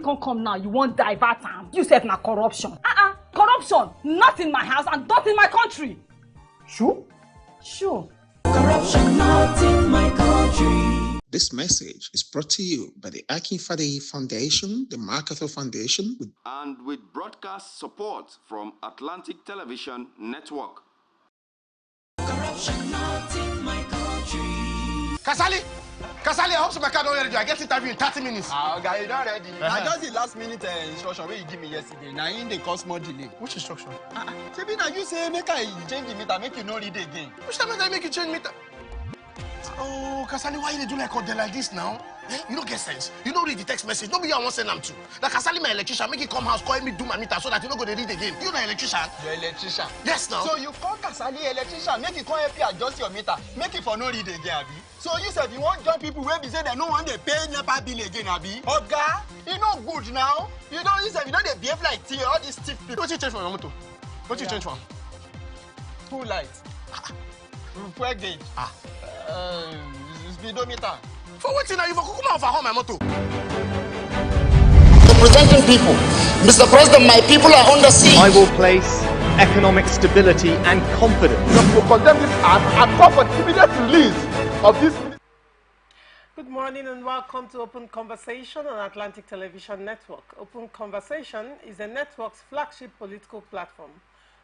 Come now, you won't divert am. You said na corruption. Corruption, not in my house and not in my country. Sure? Sure. Corruption not in my country. This message is brought to you by the Akinfade Foundation, the MacArthur Foundation, and with broadcast support from Atlantic Television Network. Corruption not in my country. Kasali, I hope so my car don't ready. I get interview in 30 minutes. Guy, you don't ready. I just the last minute instruction where you give me yesterday. Now in the cause more delay. Which instruction? Maybe now you say make I change the meter, make you no read again. Which time I make you change meter? Oh, Kasali, why you do like this now? You don't get sense. You don't read the text message. Nobody I want send them to. Like Kasali, my electrician, make it come house, call me do my meter so that you don't go to read again. You the electrician? You're electrician. Yes, now. So you call Kasali electrician, make it come help you adjust your meter, make it for no read again, Abi. So you said you want join people where be say they no want they pay NEPA bill again, Abi. Oga, you know good now. You don't you said you know they behave like tea, all these stiff people. What you change for your motor? What you change for? Two lights. Fuel gauge. Speedometer. For what now? You for come out for home my motor. Representing people. Mr. President, my people are under siege. I will place economic stability and confidence. To condemn this act and call for immediate release of this. Good morning and welcome to Open Conversation on Atlantic Television Network. Open Conversation is the network's flagship political platform,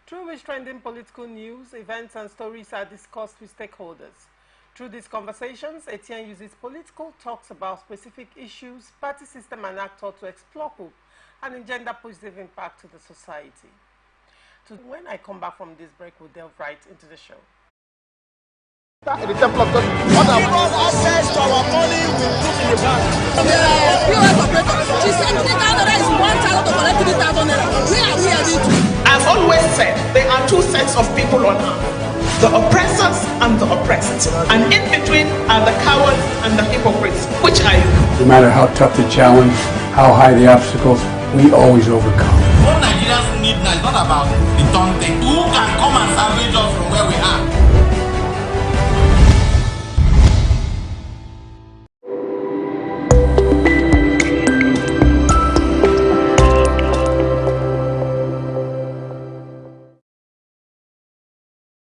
through which trending political news, events and stories are discussed with stakeholders. Through these conversations, Etienne uses political talks about specific issues, party system and actor to explore hope and engender positive impact to the society. When I come back from this break, we'll delve right into the show. In the temple of God, what give us access to our money we put in the bank. POS operator, she said $3,000 is 1,000 to collect $3,000. Where are we heading to? I've always said there are two sets of people on earth, the oppressors and the oppressed. And in between are the cowards and the hypocrites. Which are you? No matter how tough the challenge, how high the obstacles, we always overcome. What Nigerians need now is not about the turn thing. Who can come and salvage us from where we are?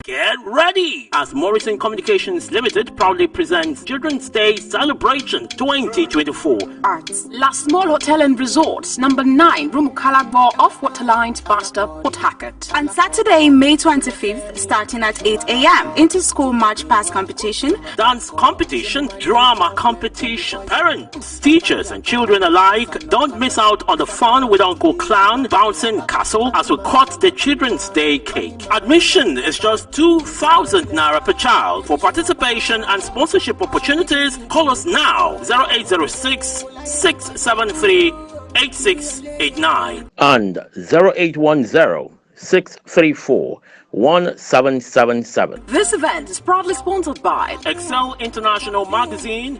Get ready! As Morrison Communications Limited proudly presents Children's Day Celebration 2024. Arts. La Small Hotel and Resorts, number 9, Rumukalabo off Waterlines, Basta, Port Hackett. On Saturday, May 25th, starting at 8 a.m., inter-school march past competition, dance competition, drama competition. Parents, teachers and children alike, don't miss out on the fun with Uncle Clown bouncing castle as we cut the Children's Day cake. Admission is just 2,000 naira per child. For participation and sponsorship opportunities, call us now 0806 673 8689 and 0810 634 1777. This event is proudly sponsored by Excel International Magazine,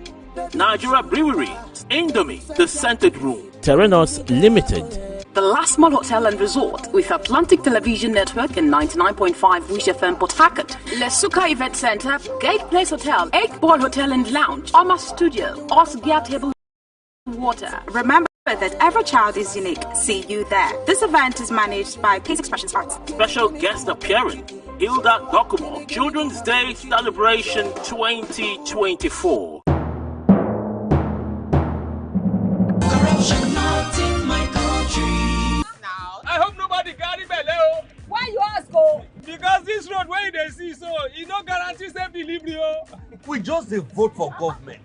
Nigeria Brewery, Indomie, The Scented Room, Terranos Limited, the Last Small Hotel and Resort with Atlantic Television Network and 99.5 Wish FM Port Hackett, Lesuka Event Center, Gate Place Hotel, 8 Ball Hotel and Lounge, Oma Studio, Osgia Table Water. Remember that every child is unique. See you there. This event is managed by Peace Expressions Arts. Special guest appearing, Hilda Dokumo, Children's Day Celebration 2024. Corruption not in my country. I hope nobody carry belle. Why you ask, oh? Because this road where they see, so it no guarantee safe delivery. We just vote for government,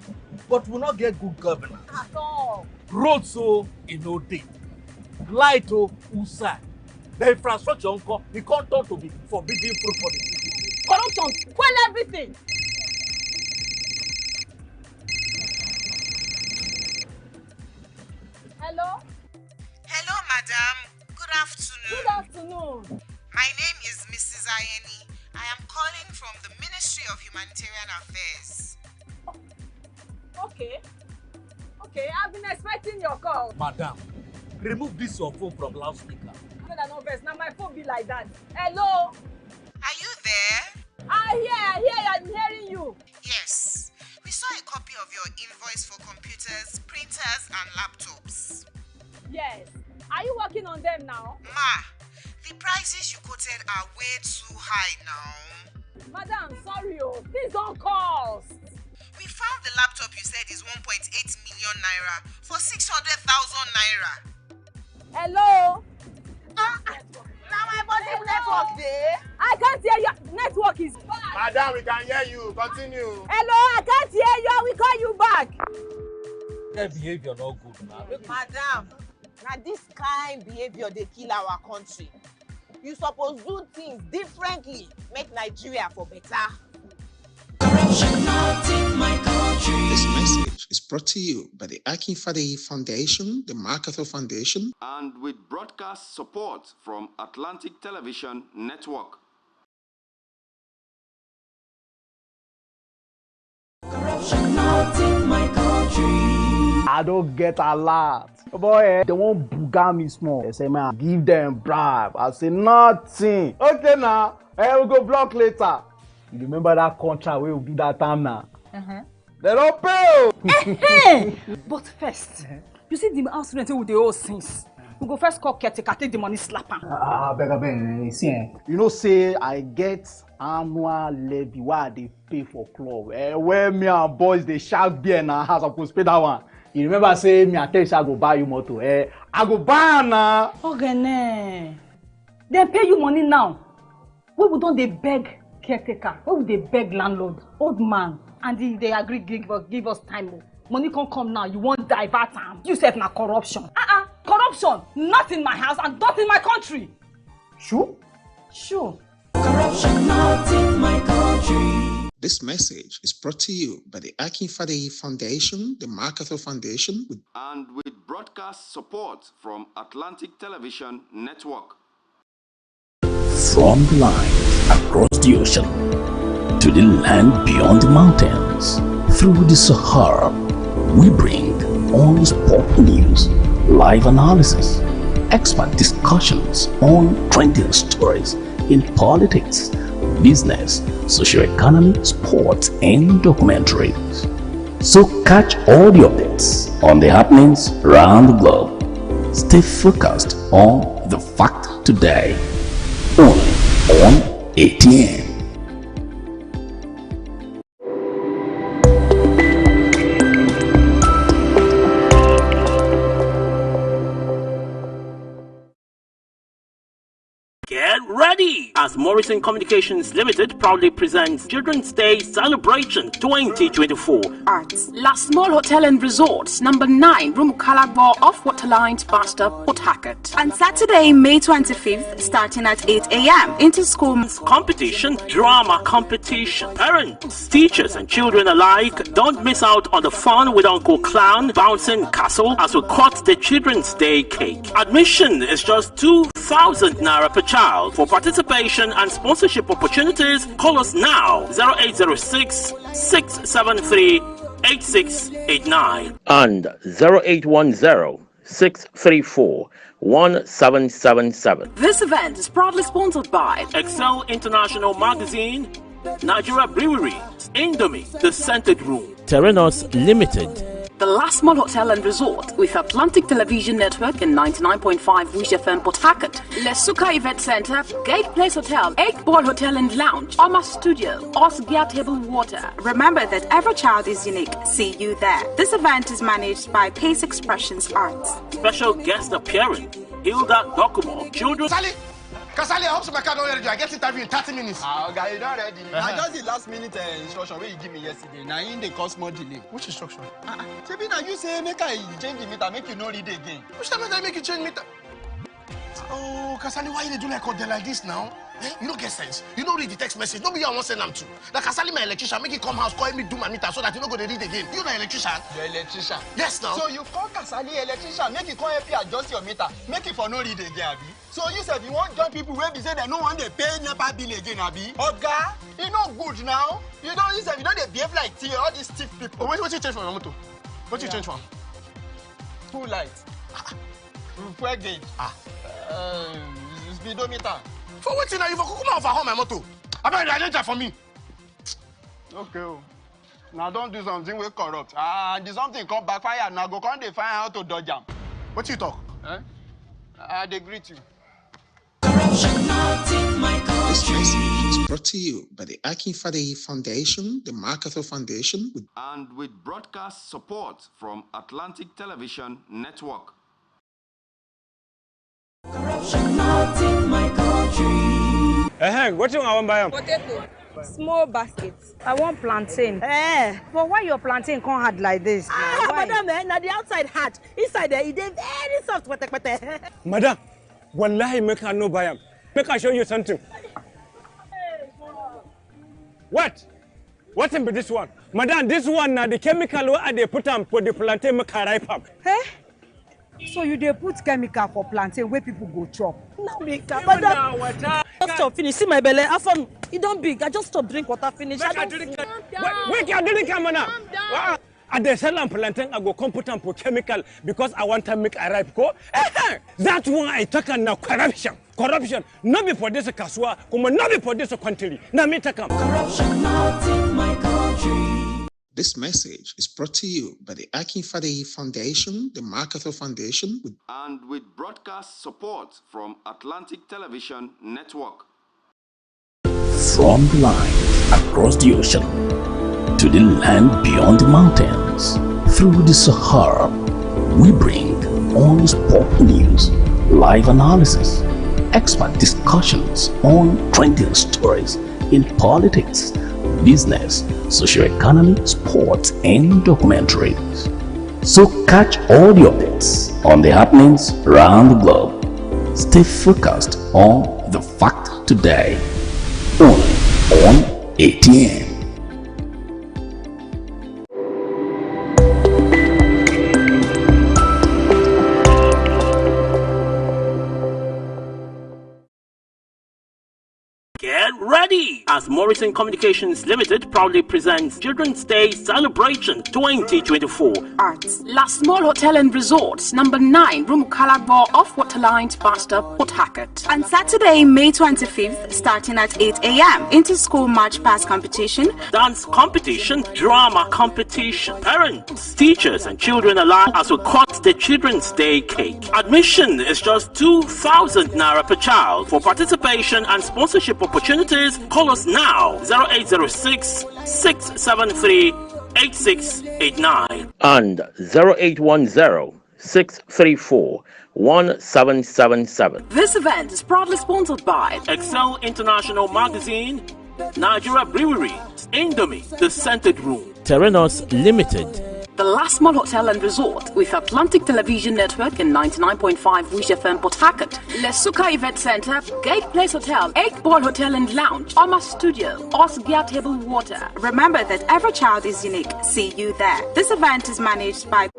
but we not get good governance. At all. Road so no day. Light usai. The infrastructure it can't turn to be forbidden fruit for the people. Corruption, well everything. Hello? Hello, madam. Good afternoon. Good afternoon. My name is Mrs. Ayeni. I am calling from the Ministry of Humanitarian Affairs. Okay. Okay, I've been expecting your call. Madam, remove this your phone from loudspeaker. Now my phone be like that. Hello? Are you there? I hear, I'm hearing you. Yes. We saw a copy of your invoice for computers, printers, and laptops. Yes. Are you working on them now? Ma, the prices you quoted are way too high now. Madam, sorry, please don't call. We found the laptop you said is 1.8 million naira for 600,000 naira. Hello? Now my body network there. I can't hear you. Network is bad. Madam, we can hear you. Continue. Hello, I can't hear you. We call you back. That behavior not good, man. Madam, now this kind behavior they kill our country. You suppose do things differently, make Nigeria for better. Corruption not in my country. This message is brought to you by the Akinfade Foundation, the MacArthur Foundation, and with broadcast support from Atlantic Television Network. Corruption not in my country. I don't get a lot. Boy, they won't booga me small. They say, man, give them bribe. I say, nothing. Okay, now, we'll go block later. You remember that contract we will do that time now? They don't pay. But first, you see the house rent with the old things. We go first call caretaker, take the money, slap him. Beg, see, you know, say I get annual levy why they pay for club. Where me and boys they shark beer in our house, I could pay that one. You remember say me and tell you I go buy you motor. I go buy now. Okay, nah. They pay you money now. We don't they beg caretaker? Why would they beg landlord, old man, and they agree give us time? Money can't come now. You won't divert time. You said na corruption. Corruption, not in my house and not in my country. Sure? Sure. Corruption not in my country. This message is brought to you by the Akinfade Foundation, the MacArthur Foundation, and with broadcast support from Atlantic Television Network. From the line across the ocean to the land beyond the mountains, through the Sahara, we bring on-spot news, live analysis, expert discussions on trending stories in politics, business, socio-economy, sports, and documentaries. So catch all the updates on the happenings around the globe. Stay focused on the fact today, only on ATN. Get ready! As Morrison Communications Limited proudly presents Children's Day Celebration 2024. Arts. La Small Hotel and Resorts, number 9, Room Calagbo off Waterlines, Basta, Port Hackett. On Saturday, May 25th, starting at 8 a.m. Inter-school competition, drama competition. Parents, teachers, and children alike, don't miss out on the fun with Uncle Clown, Bouncing Castle as we cut the Children's Day cake. Admission is just 2,000 naira per child. For participation and sponsorship opportunities, call us now 0806 673 8689 and 0810 634 1777. This event is proudly sponsored by Excel International Magazine, Nigeria Brewery, Indomie, The Scented Room, Terranos Limited, the Last Small Hotel and Resort with Atlantic Television Network and 99.5 Wish FM Port Hackett, Lesuka Event Center, Gate Place Hotel, 8 Ball Hotel and Lounge, Oma Studio, Osgia Table Water. Remember that every child is unique. See you there. This event is managed by Pace Expressions Arts. Special guest appearing, Hilda Dokumo, children. Kasali, I hope my car don't ready. I get interview in 30 minutes. Guy, you don't ready. I just the last minute instruction where you give me yesterday. Now in the cause more delay. Which instruction? Maybe now you say make I change the meter, make you no read again. Which time did I make you change meter? Oh, Kasali, why you do like this now? You don't get sense. You don't read the text message. Nobody wants to send them to. Like Kasali, my electrician, make it come house, call me do my meter so that you don't go to read again. You the electrician? The electrician? Yes, now. So you call Kasali electrician, make it come help you adjust your meter, make it for no read again, Abi. So you said you want join people where be say they no want they pay NEPA bill again, Abi. Oga, you know good now. You don't use you know they behave like all these stiff people. What you change for your motor? What you change for? Two lights. Fuel gauge. Speedometer. For what now? You for come over home my motor. I better identify for me. Okay. Now don't do something we corrupt. And the something come backfire. Now go come they find how to dodge them. What you talk? They greet you. This message is brought to you by the Akinfade Foundation, the MacArthur Foundation, And with broadcast support from Atlantic Television Network. Corruption not in my country. What you want to buy? Potato. Small baskets. I want plantain. But why your plantain can't hard like this? Why? Madam, now the outside hard. Inside there, it is very soft. Madam, wallahi make I no buy am. Make I show you something. What? What in this one? Madam, this one now the chemical what they put on for the plantain make I ripe up. So you dey put chemical for plantain where people go chop? No big. Madam, just stop finish. See my belly. After it don't big. I just stop drink water finish. Wait, you drink now. At the sell plantain, I go come put on for chemical because I want to make a ripe go. That's why I talk now corruption. Corruption. Not be for this kaswa, come not be for this country. Now me take Corruption not in my country. This message is brought to you by the Akinfade Foundation, the MacArthur Foundation, and with broadcast support from Atlantic Television Network. From the line across the ocean to the land beyond the mountains, through the Sahara, we bring on sport news, live analysis, expert discussions on trending stories in politics, business, socio-economy, sports, and documentaries. So catch all the updates on the happenings around the globe. Stay focused on the fact today, only on ATN. Get ready! As Morrison Communications Limited proudly presents Children's Day Celebration 2024. Arts. La Small Hotel and Resorts, number 9, Room Calabo off Waterlines, Basta, Port Hackett. On Saturday, May 25th, starting at 8 a.m., inter-school march past competition, dance competition, drama competition. Parents, teachers, and children alike as we cut the Children's Day cake. Admission is just 2,000 naira per child. For participation and sponsorship opportunities, call us now 0806 673 8689 and 0810 634 1777. This event is proudly sponsored by Excel International Magazine, Nigeria Brewery, Indomie, The Scented Room, Terranos Limited, the Last Mall Hotel and Resort with Atlantic Television Network and 99.5 Wish FM Port Hackett, Lesuka Event Center, Gate Place Hotel, 8 Ball Hotel and Lounge, Oma Studio, Osgia Table Water. Remember that every child is unique. See you there. This event is managed by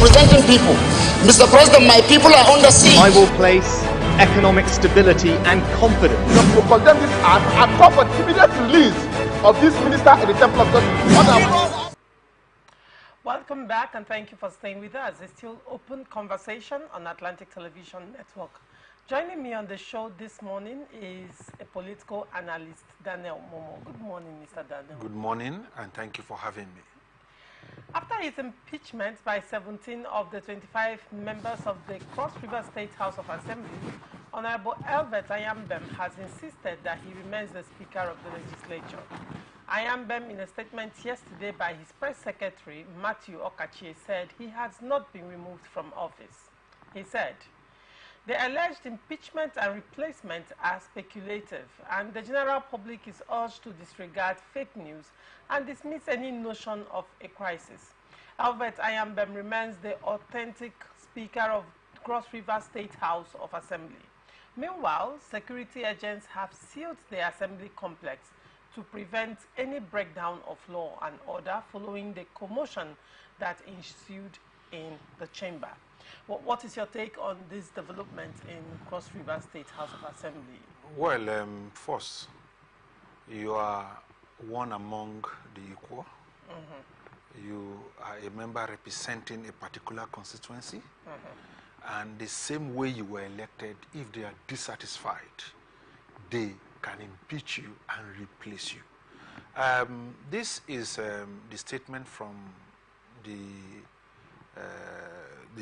representing people. Mr. President, my people are under siege. I will place economic stability and confidence. To condemn this act and call for the immediate release of this minister in the Temple of God. Welcome back and thank you for staying with us. It's still open conversation on Atlantic Television Network. Joining me on the show this morning is a political analyst, Daniel Momo. Good morning, Mr. Daniel. Good morning and thank you for having me. After his impeachment by 17 of the 25 members of the Cross River State House of Assembly, Honorable Elbert Ayambem has insisted that he remains the Speaker of the Legislature. Ayambem, in a statement yesterday by his press secretary, Matthew Okachie, said he has not been removed from office. He said, "The alleged impeachment and replacement are speculative, and the general public is urged to disregard fake news and dismiss any notion of a crisis." Albert Ayambem remains the authentic Speaker of Cross River State House of Assembly. Meanwhile, security agents have sealed the Assembly complex to prevent any breakdown of law and order following the commotion that ensued in the chamber. What is your take on this development in Cross River State House of Assembly? Well, first, you are one among the equal. you are a member representing a particular constituency, and the same way you were elected, if they are dissatisfied, they can impeach you and replace you. This is the statement from the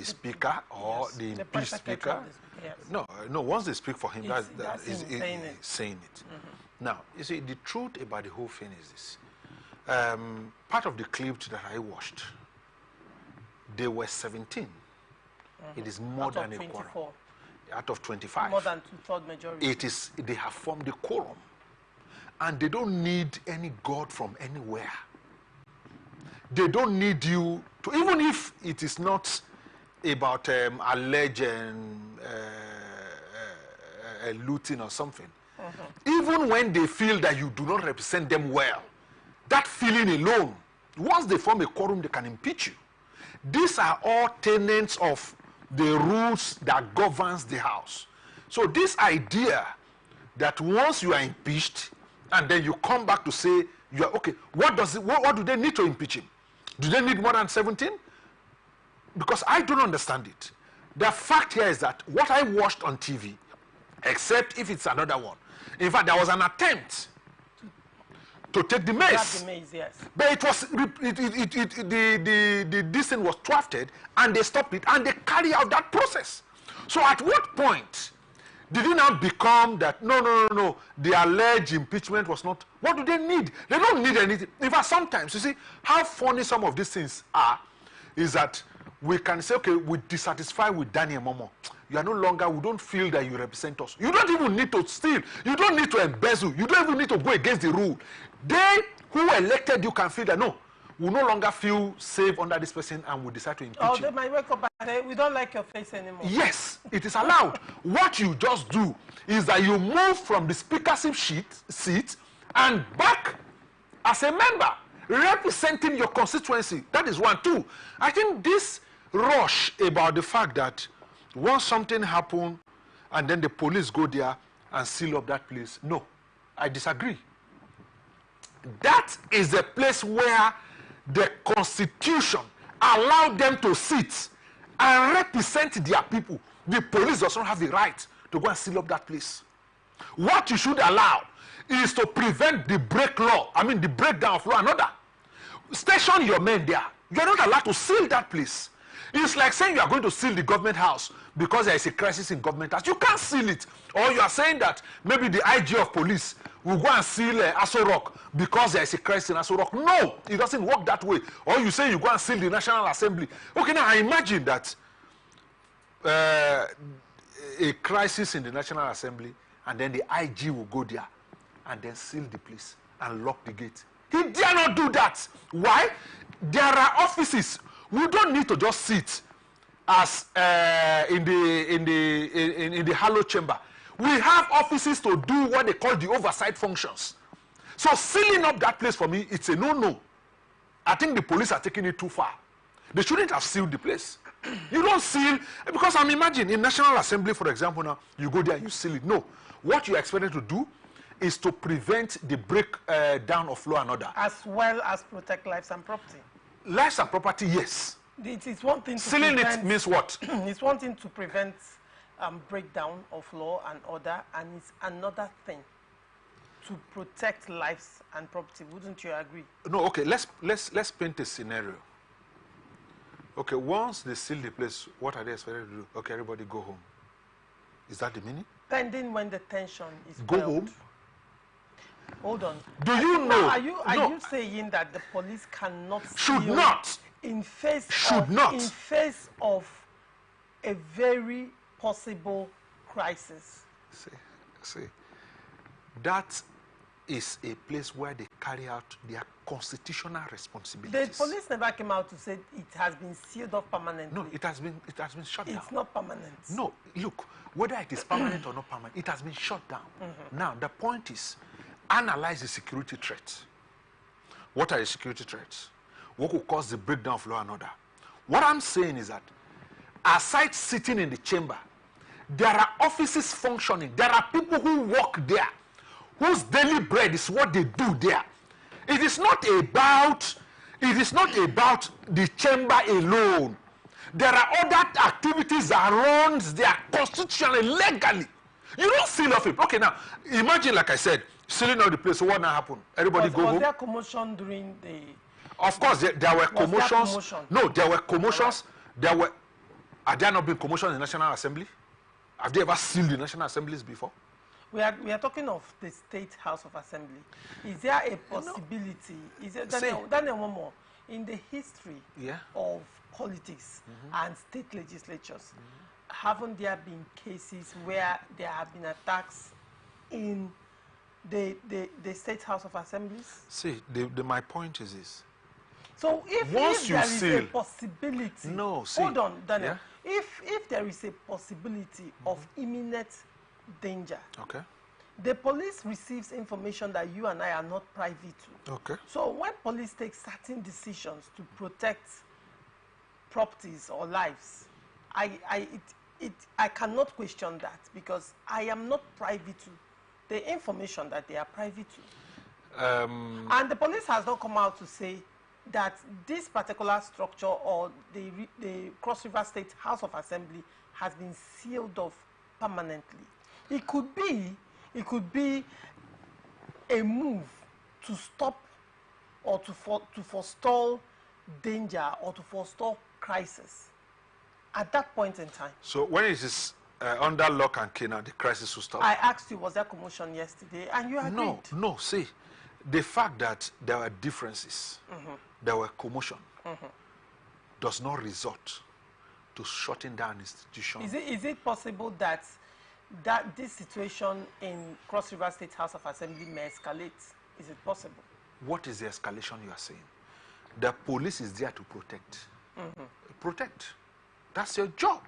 speaker or the impeached speaker. Yes. No. Once they speak for him, That's is him saying it. Now, you see, the truth about the whole thing is this. Part of the clip that I watched, they were 17. It is more Out than of a quorum. 24. Out of 25. More than 2/3 majority. They have formed a quorum. And they don't need any God from anywhere. They don't need you to, even if it is not about alleged looting or something. Even when they feel that you do not represent them well, that feeling alone, once they form a quorum, they can impeach you. These are all tenets of the rules that governs the House. So this idea that once you are impeached and then you come back to say you are okay, what do they need to impeach him? Do they need more than 17? Because I don't understand it. The fact here is that what I watched on TV, except if it's another one, in fact, there was an attempt to take the mace. The mace, yes. But it was this thing was drafted, and they stopped it, and they carry out that process. So at what point did it now become that no, the alleged impeachment was not? What do they need? They don't need anything. In fact, sometimes you see how funny some of these things are, is that we can say, okay, we're dissatisfied with Daniel Momo. You are no longer, we don't feel that you represent us. You don't even need to steal. You don't need to embezzle. You don't even need to go against the rule. They who elected you can feel that, no, we no longer feel safe under this person, and we decide to impeach Oh, him. they might wake up and say, we don't like your face anymore. Yes, it is allowed. What you just do is that you move from the speakership seat and back as a member, representing your constituency. That is one. Two, I think this rush about the fact that once something happens and then the police go there and seal up that place, no, I disagree. That is the place where the Constitution allowed them to sit and represent their people. The police does not have the right to go and seal up that place. What you should allow is to prevent the the breakdown of law and order. Station your men there. You are not allowed to seal that place. It's like saying you are going to seal the government house because there is a crisis in government house. You can't seal it. Or you are saying that maybe the IG of police will go and seal Aso Rock because there is a crisis in Aso Rock. No, it doesn't work that way. Or you say you go and seal the National Assembly. Okay, now I imagine that a crisis in the National Assembly, and then the IG will go there and then seal the place and lock the gate. He dare not do that. Why? There are offices. We don't need to just sit as in the hollow chamber. We have offices to do what they call the oversight functions. So sealing up that place for me, it's a no-no. I think the police are taking it too far. They shouldn't have sealed the place. You don't seal, because I'm imagining in National Assembly, for example, now you go there, you seal it. No, what you are expected to do is to prevent the breakdown of law and order, as well as protect lives and property. Lives and property, yes. It's one thing to sealing it means what? It's one thing to prevent breakdown of law and order, and it's another thing to protect lives and property. Wouldn't you agree? No, okay. Let's paint a scenario. Okay, once they seal the place, what are they expected to do? Okay, everybody go home. Is that the meaning? Pending when the tension is go quelled. home. Hold on. Do you know? Are you saying that the police cannot should seal not in face should of, not in face of a very possible crisis? See, that is a place where they carry out their constitutional responsibilities. The police never came out to say it has been sealed off permanently. No, it has been shut down. It's not permanent. No, look, whether it is permanent or not permanent, it has been shut down. Now, the point is, analyze the security threats. What are the security threats? What could cause the breakdown of law and order? What I'm saying is that, aside sitting in the chamber, there are offices functioning. There are people who work there, whose daily bread is what they do there. It is not about It is not about the chamber alone. There are other activities that runs there constitutionally, legally. You don't seal off it. Okay, now imagine, like I said, sealing off the place. So what now happened? Everybody go home. Was there commotion during the? Of course, there were commotions. No, there were commotions. There were. Are there not been commotions in the National Assembly? Have they ever sealed the National Assemblies before? We are talking of the State House of Assembly. Is there a possibility? Is there Daniel one more in the history of politics and state legislatures? Haven't there been cases where there have been attacks in the State House of Assemblies? See, my point is this. So if there is a possibility, hold on, Daniel. Yeah? If there is a possibility of imminent danger, okay, the police receives information that you and I are not privy to. Okay. So when police take certain decisions to protect properties or lives, I cannot question that, because I am not privy to the information that they are privy to. And the police has not come out to say that this particular structure or the Cross River State House of Assembly has been sealed off permanently. It could be a move to stop or to forestall danger or to forestall crisis at that point in time. So when it is under lock and key now, the crisis will stop? I asked you, was there commotion yesterday? And you agreed. No, see, the fact that there were differences, there were commotion, does not result to shutting down institutions. Is it possible that this situation in Cross River State House of Assembly may escalate? Is it possible? What is the escalation you are saying? The police is there to protect. Protect. That's your job.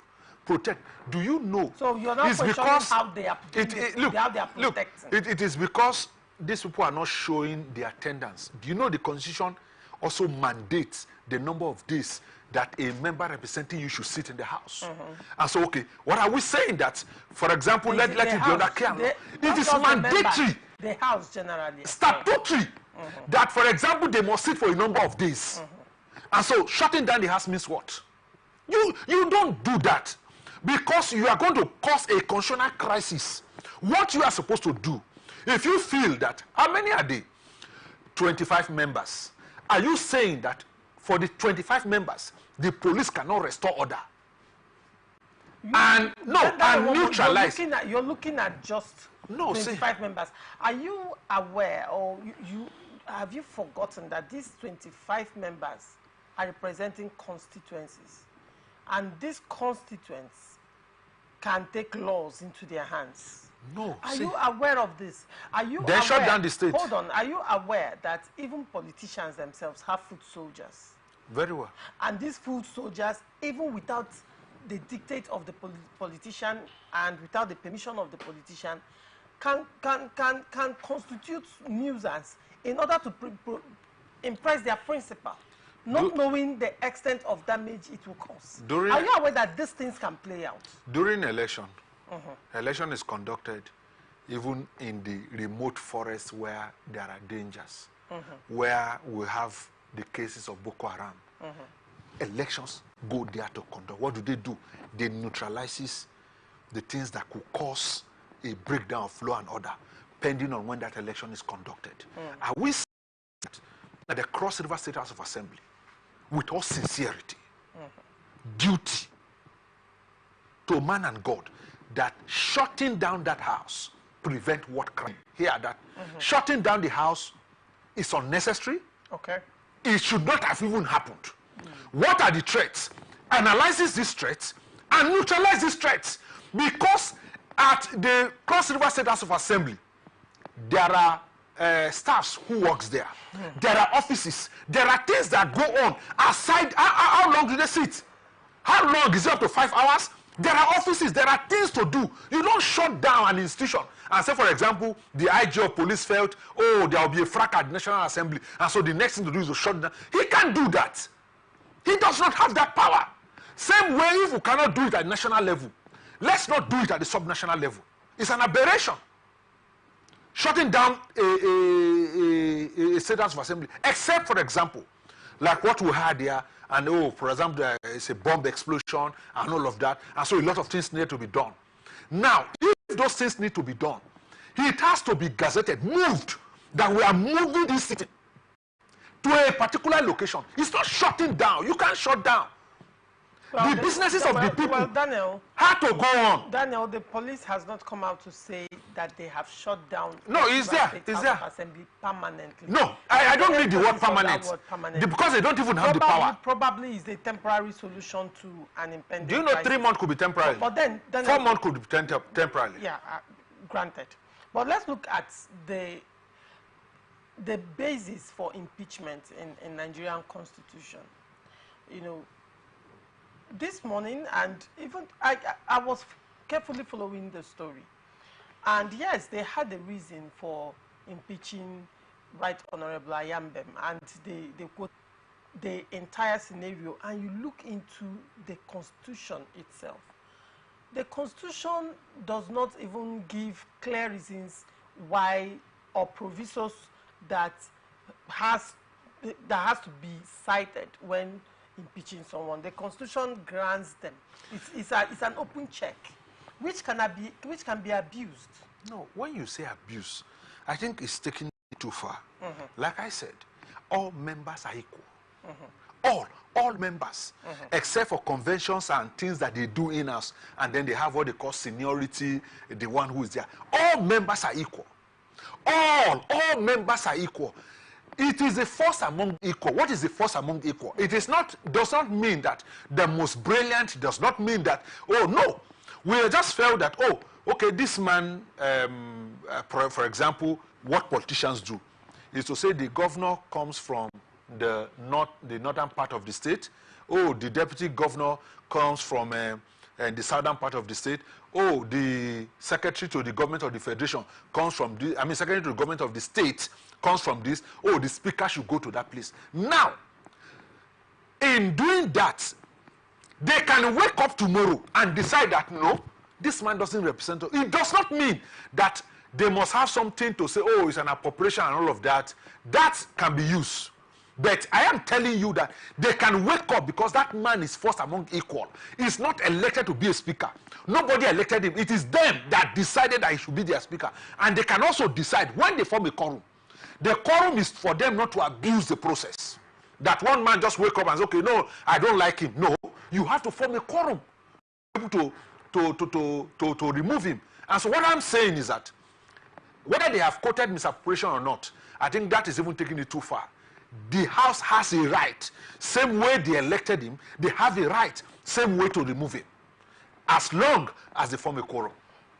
Protect. Do you know? So you're not questioning how they are protecting. It is because these people are not showing the attendance. Do you know the Constitution also mandates the number of days that a member representing you should sit in the House? And so, okay, what are we saying? That, for example, let it be under care. It is mandatory. The House generally. Statutory. That, for example, they must sit for a number of days. And so, shutting down the House means what? You don't do that, because you are going to cause a constitutional crisis. What you are supposed to do, if you feel that, how many are they? 25 members. Are you saying that for the 25 members, the police cannot restore order? And neutralize. You're looking at just 25 members. Are you aware, or have you forgotten that these 25 members are representing constituencies? And these constituents can take laws into their hands. No. Are you aware of this? Are you aware? Shut down the state. Hold on. Are you aware that even politicians themselves have foot soldiers? Very well. And these foot soldiers, even without the dictate of the politician and without the permission of the politician, can constitute nuisance in order to impress their principal, not knowing the extent of damage it will cause. Are you aware that these things can play out? During election, election is conducted even in the remote forests where there are dangers, where we have the cases of Boko Haram. Elections go there to conduct. What do? They neutralizes the things that could cause a breakdown of law and order, pending on when that election is conducted. Are we saying that the Cross River State House of Assembly, with all sincerity, duty to man and God, that shutting down that house prevent what crime? Hear that. Shutting down the house is unnecessary. Okay. It should not have even happened. What are the threats? Analyzes these threats and neutralize these threats. Because at the Cross River State House of Assembly, there are staffs who works there. There are offices. There are things that go on aside. How long do they sit? How long? Is it up to 5 hours? There are offices. There are things to do. You don't shut down an institution and say, for example, the IG of police felt, oh, there will be a fracas at the National Assembly, and so the next thing to do is to shut down. He can't do that. He does not have that power. Same way, if we cannot do it at national level, let's not do it at the subnational level. It's an aberration. Shutting down a state house of assembly, except, for example, like what we had here, and oh, for example, it's a bomb explosion and all of that, and so a lot of things need to be done. Now, if those things need to be done, it has to be gazetted, moved, that we are moving this city to a particular location. It's not shutting down. You can't shut down. The businesses of the people Daniel, had to go on. Daniel, the police has not come out to say that they have shut down. No, it's there. It's there. Assembly permanently. No, I don't read the word permanent. Because they don't even have the power. Probably is a temporary solution to an impending Do you know crisis. 3 months could be temporary? But then 4 months could be temporary. Yeah, granted. But let's look at the basis for impeachment in Nigerian constitution. You know, this morning, and even I was carefully following the story, and yes, they had a reason for impeaching Right Honorable Ayambem, and they quote the entire scenario, and you look into the constitution itself. The constitution does not even give clear reasons why, or provisos that has to be cited when impeaching someone. The constitution grants them. It's an open check, which can be abused. No, when you say abuse, I think it's taking it too far. Like I said, all members are equal. All members, except for conventions and things that they do in-house, and then they have what they call seniority, the one who is there. All members are equal. All members are equal. It is a force among equal. What is a force among equal? It is not, does not mean that the most brilliant, does not mean that, oh no, we just felt that, oh, okay, this man, for example, what politicians do is to say the governor comes from the northern part of the state. Oh, the deputy governor comes from the southern part of the state. Oh, the secretary to the government of the federation comes from the, secretary to the government of the state comes from this. Oh, the speaker should go to that place. Now, in doing that, they can wake up tomorrow and decide that no, this man doesn't represent us. It does not mean that they must have something to say, oh, it's an appropriation and all of that. That can be used. But I am telling you that they can wake up because that man is first among equal. He's not elected to be a speaker. Nobody elected him. It is them that decided that he should be their speaker. And they can also decide when they form a quorum. The quorum is for them not to abuse the process. That one man just wake up and say, okay, no, I don't like him. No, you have to form a quorum to remove him. And so what I'm saying is that whether they have quoted misappropriation or not, I think that is even taking it too far. The House has a right, same way they elected him, they have a right, same way to remove him, as long as they form a quorum.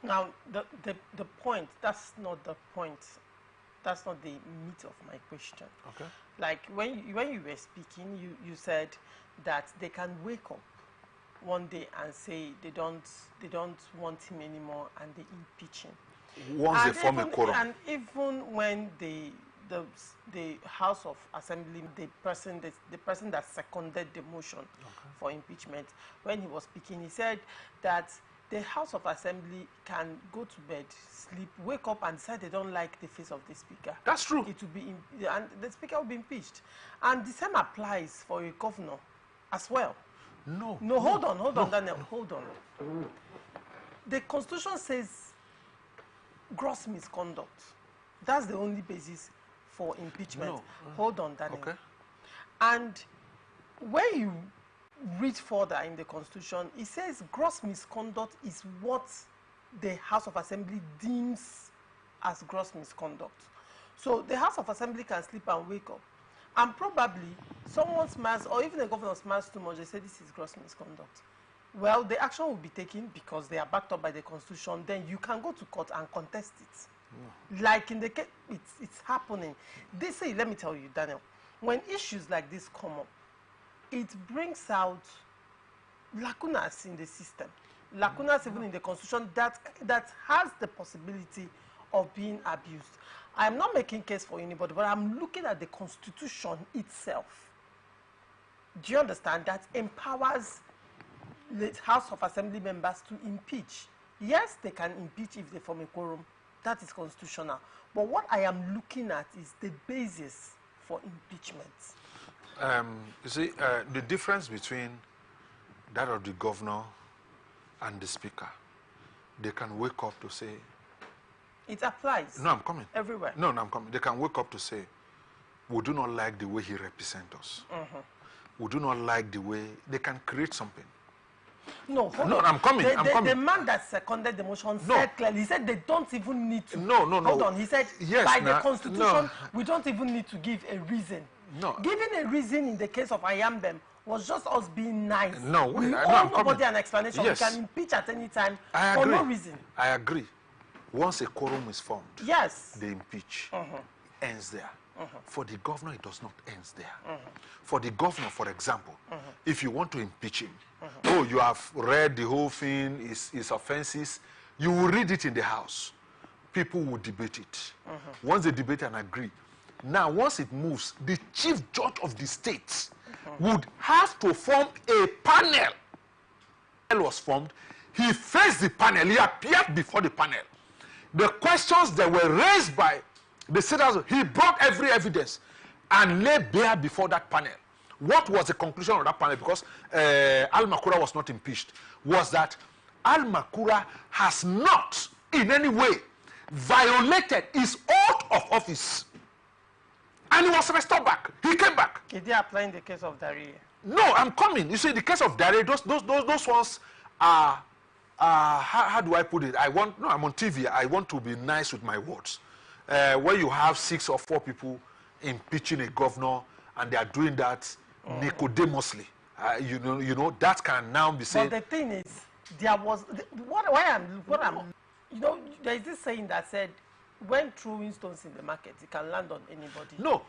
Now, the point, that's not the point. That's not the meat of my question. Okay. Like when you were speaking, you said that they can wake up one day and say they don't want him anymore and they impeach him. Once they form a quorum. And even when the House of Assembly, the person that seconded the motion for impeachment, when he was speaking, he said that the House of Assembly can go to bed, sleep, wake up and decide they don't like the face of the speaker. That's true. It will be, and the speaker will be impeached. And the same applies for a governor as well. No. No, hold on, Daniel, hold on. The Constitution says gross misconduct. That's the only basis for impeachment. No. Hold on, Daniel. Okay. And when you read further in the Constitution, it says gross misconduct is what the House of Assembly deems as gross misconduct. So the House of Assembly can sleep and wake up, and probably someone smiles, or even the governor smiles too much, they say this is gross misconduct. Well, the action will be taken because they are backed up by the Constitution. Then you can go to court and contest it. Like in the case, it's happening. They say, let me tell you, Daniel, when issues like this come up, it brings out lacunas in the system, lacunas even in the Constitution that has the possibility of being abused. I'm not making case for anybody, but I'm looking at the Constitution itself. Do you understand? That empowers the House of Assembly members to impeach. Yes, they can impeach if they form a quorum. That is constitutional. But what I am looking at is the basis for impeachment. You see, the difference between that of the governor and the speaker, they can wake up to say... It applies. No, I'm coming. Everywhere. No, I'm coming. They can wake up to say, we do not like the way he represents us. We do not like the way... They can create something. No, hold No, on. I'm coming. The man that seconded the motion said clearly, he said they don't even need to. No. Hold on. He said, Yes, by the constitution, we don't even need to give a reason. No. Giving a reason in the case of Ayambem was just us being nice. No, wait, we no, owe I'm nobody coming. an explanation. Yes. We can impeach at any time I for agree. no reason. I agree. Once a quorum is formed, yes, they impeach. Ends there. For the governor, it does not end there. For the governor, for example, if you want to impeach him, oh, you have read the whole thing, his offenses, you will read it in the House. People will debate it. Once they debate and agree, now once it moves, the chief judge of the state would have to form a panel. Was formed, he faced the panel, he appeared before the panel. The questions that were raised by the citizens, he brought every evidence and lay bare before that panel. What was the conclusion of that panel? Because Al-Makura was not impeached, was that Al-Makura has not in any way violated his oath of office. And he was restored back. He came back. Did they apply in the case of Daria? No, I'm coming. You see, the case of Daria, those ones are, how do I put it? I'm on TV. I want to be nice with my words. Where you have 6 or 4 people impeaching a governor, and they are doing that Nicodemously. You know, that can now be said. But the thing is, there was there is this saying that said, when throwing stones in the market, it can land on anybody. No.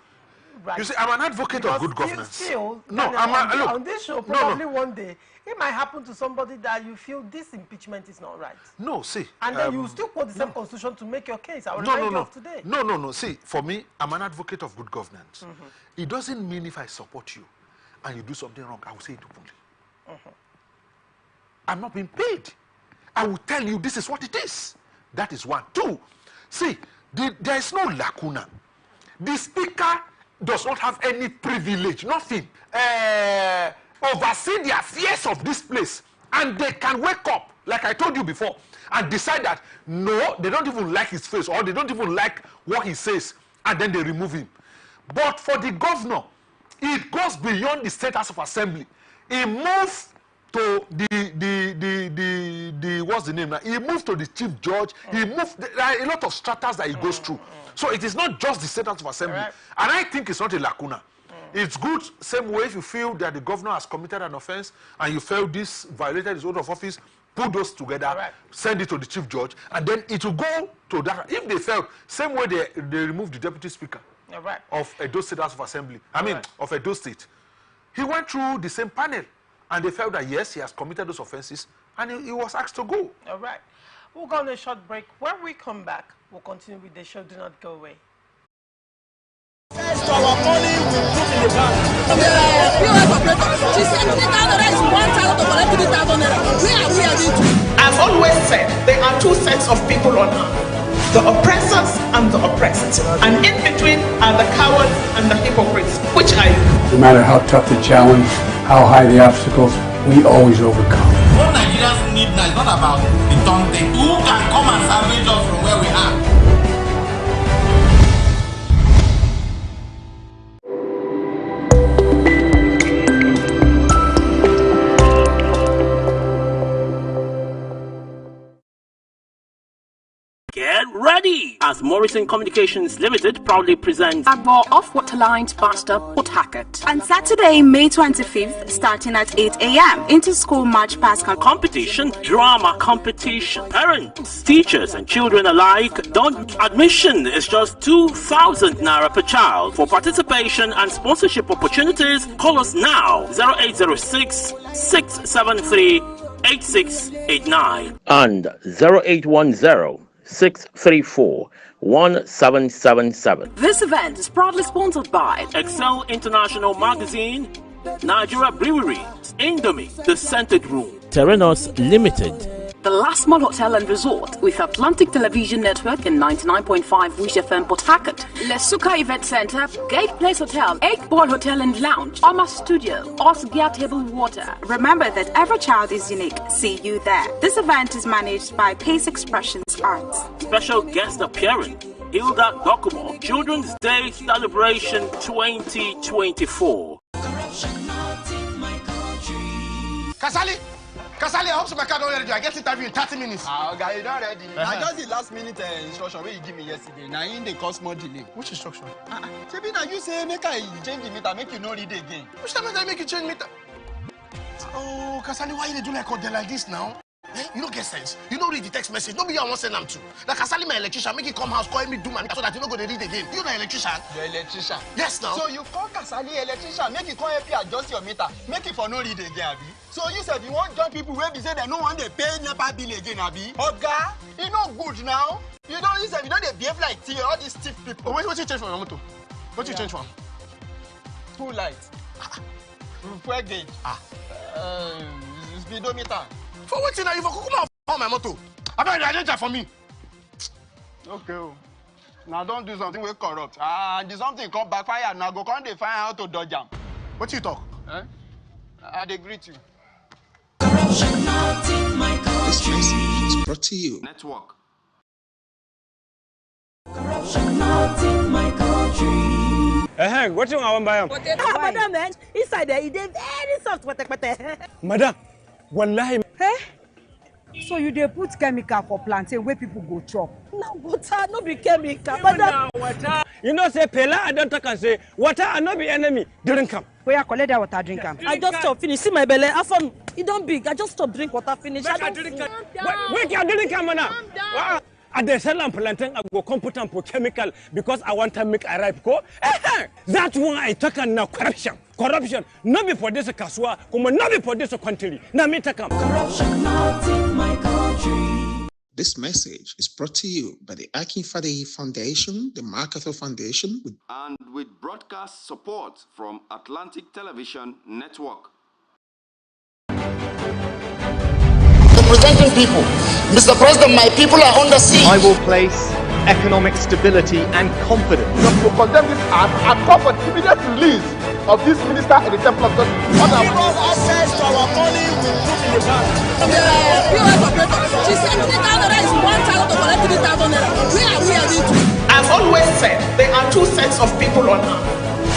Right. You see, I'm an advocate of good governance. Still, no, look, on this show, probably one day, it might happen to somebody that you feel this impeachment is not right. No, see. And then you still quote the same constitution to make your case. I will remind you of today. No. See, for me, I'm an advocate of good governance. It doesn't mean if I support you and you do something wrong, I will say it openly. I'm not being paid. I will tell you this is what it is. That is one. 2, see, there is no lacuna. The speaker does not have any privilege, nothing. Oversee the affairs of this place, and they can wake up, like I told you before, and decide that no, they don't even like his face, or they don't even like what he says, and then they remove him. But for the governor, it goes beyond the State House of Assembly. He moves to the what's the name now? He moves to the chief judge. He moves. There are a lot of stratas that he goes through. So it is not just the State House of Assembly. And I think it's not a lacuna. It's good, same way if you feel that the governor has committed an offense and you felt this violated his oath of office, put those together, send it to the chief judge, and then it will go to that. If they felt, same way they removed the deputy speaker of Edo State House of Assembly, of Edo State. He went through the same panel, and they felt that yes, he has committed those offenses, and he was asked to go. All right. We'll go on a short break. When we come back, we'll continue with the show. Do not go away. So our money we put in the bank. POS operator, she said 3,000 is 1,000 to collect 3,000 naira. Where are we heading to? As always said, there are 2 sets of people on earth, the oppressors and the oppressed. And in between are the cowards and the hypocrites. Which are you? No matter how tough the challenge, how high the obstacles, we always overcome. What Nigerians need now is not about the tongue thing. Who can come and salvage us from where we are? Get ready! As Morrison Communications Limited proudly presents Agbo off Waterline Pastor Port Hackett. On Saturday, May 25th, starting at 8 a.m. Inter-school march past competition, drama competition. Parents, teachers and children alike, admission is just 2,000 naira per child. For participation and sponsorship opportunities, call us now 0806 673 8689 and 0810 634 1777. This event is proudly sponsored by Excel International Magazine, Nigeria Brewery, Indomie, The Scented Room, Terranos Limited, the last mall hotel and resort with Atlantic Television Network and 99.5 Wish FM Port Harcourt, Le Suka Event Center, Gate Place Hotel, 8 Ball Hotel and Lounge, Oma Studio, Osgia Table Water. Remember that every child is unique. See you there. This event is managed by Pace Expressions Arts. Special guest appearing, Hilda Dokumo, Children's Day Celebration 2024. Kasali, I hope so my car don't ready. I get interview in 30 minutes. Okay, you don't ready. I just the last minute instruction where you give me yesterday. Now in the cause more delay. Which instruction? Maybe now you say make I change the meter, make you not read again. Which time I make you change meter? Oh, Kasali, why you do like this now? You don't get sense. You don't read the text message. Nobody I want send them to. Like Kasali, my electrician, make it come house, call me do my meter so that you don't go to read again. You the electrician? The electrician. Yes, now. So you call Kasali electrician, make it come help you adjust your meter, make it for no read again, Abi. So you said you want join people where be say they no want they pay NEPA bill again, Abi. Oga, you know good now. You don't you said you don't they behave like all these stiff people. Oh, what you change for your motor? What you change for? Two lights. Fuel gauge. Speedometer. For what you now? You for come on my motor. I bet you change for me. Okay. Now don't do something we corrupt. And something come backfire. Now go come they find how to dodge them. What you talk? I dey greet you. This message is brought to you. Network. What you want, Madam? Madam, man, inside there, it is very soft. Madam, wallahi. Hey? So you dey put chemical for plantain where people go chop? No water, no be chemical. Madam, Water. You know, say Pela, I don't talk and say water and not be enemy. Drink them. Where you collect that water, drink them. I just stop finish. See my belly. I found it don't big. I just stop drink water finish. I don't drink. Wait, you drink them now. I dey sell am plantain, I go come put am for chemical because I want to make a ripe go. That's why I talk now corruption. Corruption. Not be for this kaswa, come not be for this country. Now me talk am. Corruption not in my country. This message is brought to you by the Akinfade Foundation, the MacArthur Foundation, and with broadcast support from Atlantic Television Network. Representing people. Mr. President, my people are under siege. I will place economic stability and confidence. To condemn this act and call for immediate release of this minister in the temple of God. access to our money we put in the bank. POS operator, she said 3,000 is 1,000 to collect 3,000 naira. Where are we heading to? I've always said there are two sets of people on earth,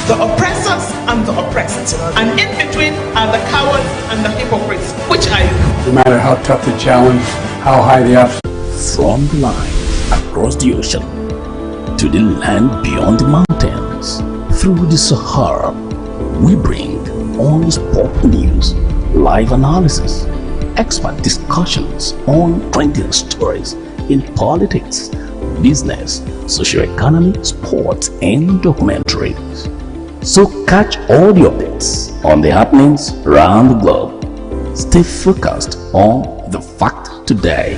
the oppressors and the oppressed, and in between are the cowards and the hypocrites. Which are you? No matter how tough the challenge, how high the obstacle. From the line across the ocean to the land beyond the mountains, through the Sahara, we bring on-spot news, live analysis, expert discussions on trending stories in politics, business, socio-economy, sports, and documentaries. So catch all the updates on the happenings around the globe. Stay focused on The Fact Today,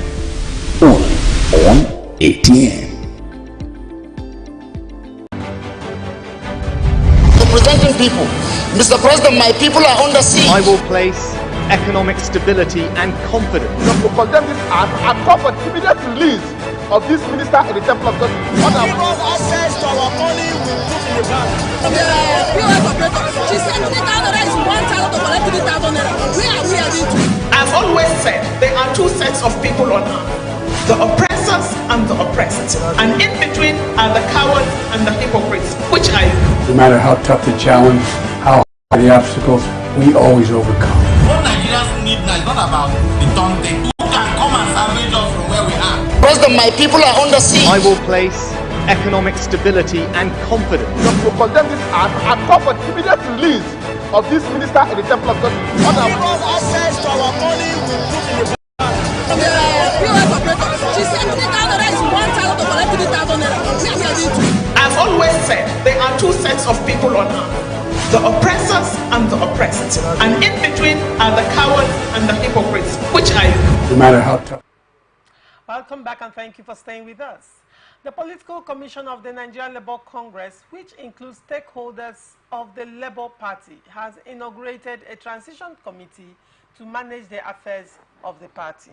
only on ATN. Representing people. Mr. President, my people are under siege. I will place economic stability and confidence. To condemn this act and call for immediate release of this minister in the temple of God. Access to our money we put in the bank. POS operator, she said 3,000 is 1,000 to collect 3,000 naira. Where are we heading to? I've always said there are two sets of people on earth, the oppressors and the oppressed, and in between are the cowards and the hypocrites. Which are you? No matter how tough the challenge, how high the obstacles, we always overcome. What Nigerians need now is not about the Tonte. Who can come and salvage us from where we are? President, my people are under siege. I will place economic stability and confidence. To condemn this act and call for immediate release of this minister in the temple of God. Access to our money we put in the bank. POS operator, she said 3,000 is 1,000 to collect 3,000 naira. Where are we heading to? I've always said there are two sets of people on earth, the oppressors and the oppressed, and in between are the cowards and the hypocrites. Which are you? No matter how tough. Welcome back and thank you for staying with us. The Political Commission of the Nigerian Labour Congress, which includes stakeholders of the Labour Party, has inaugurated a transition committee to manage the affairs of the party.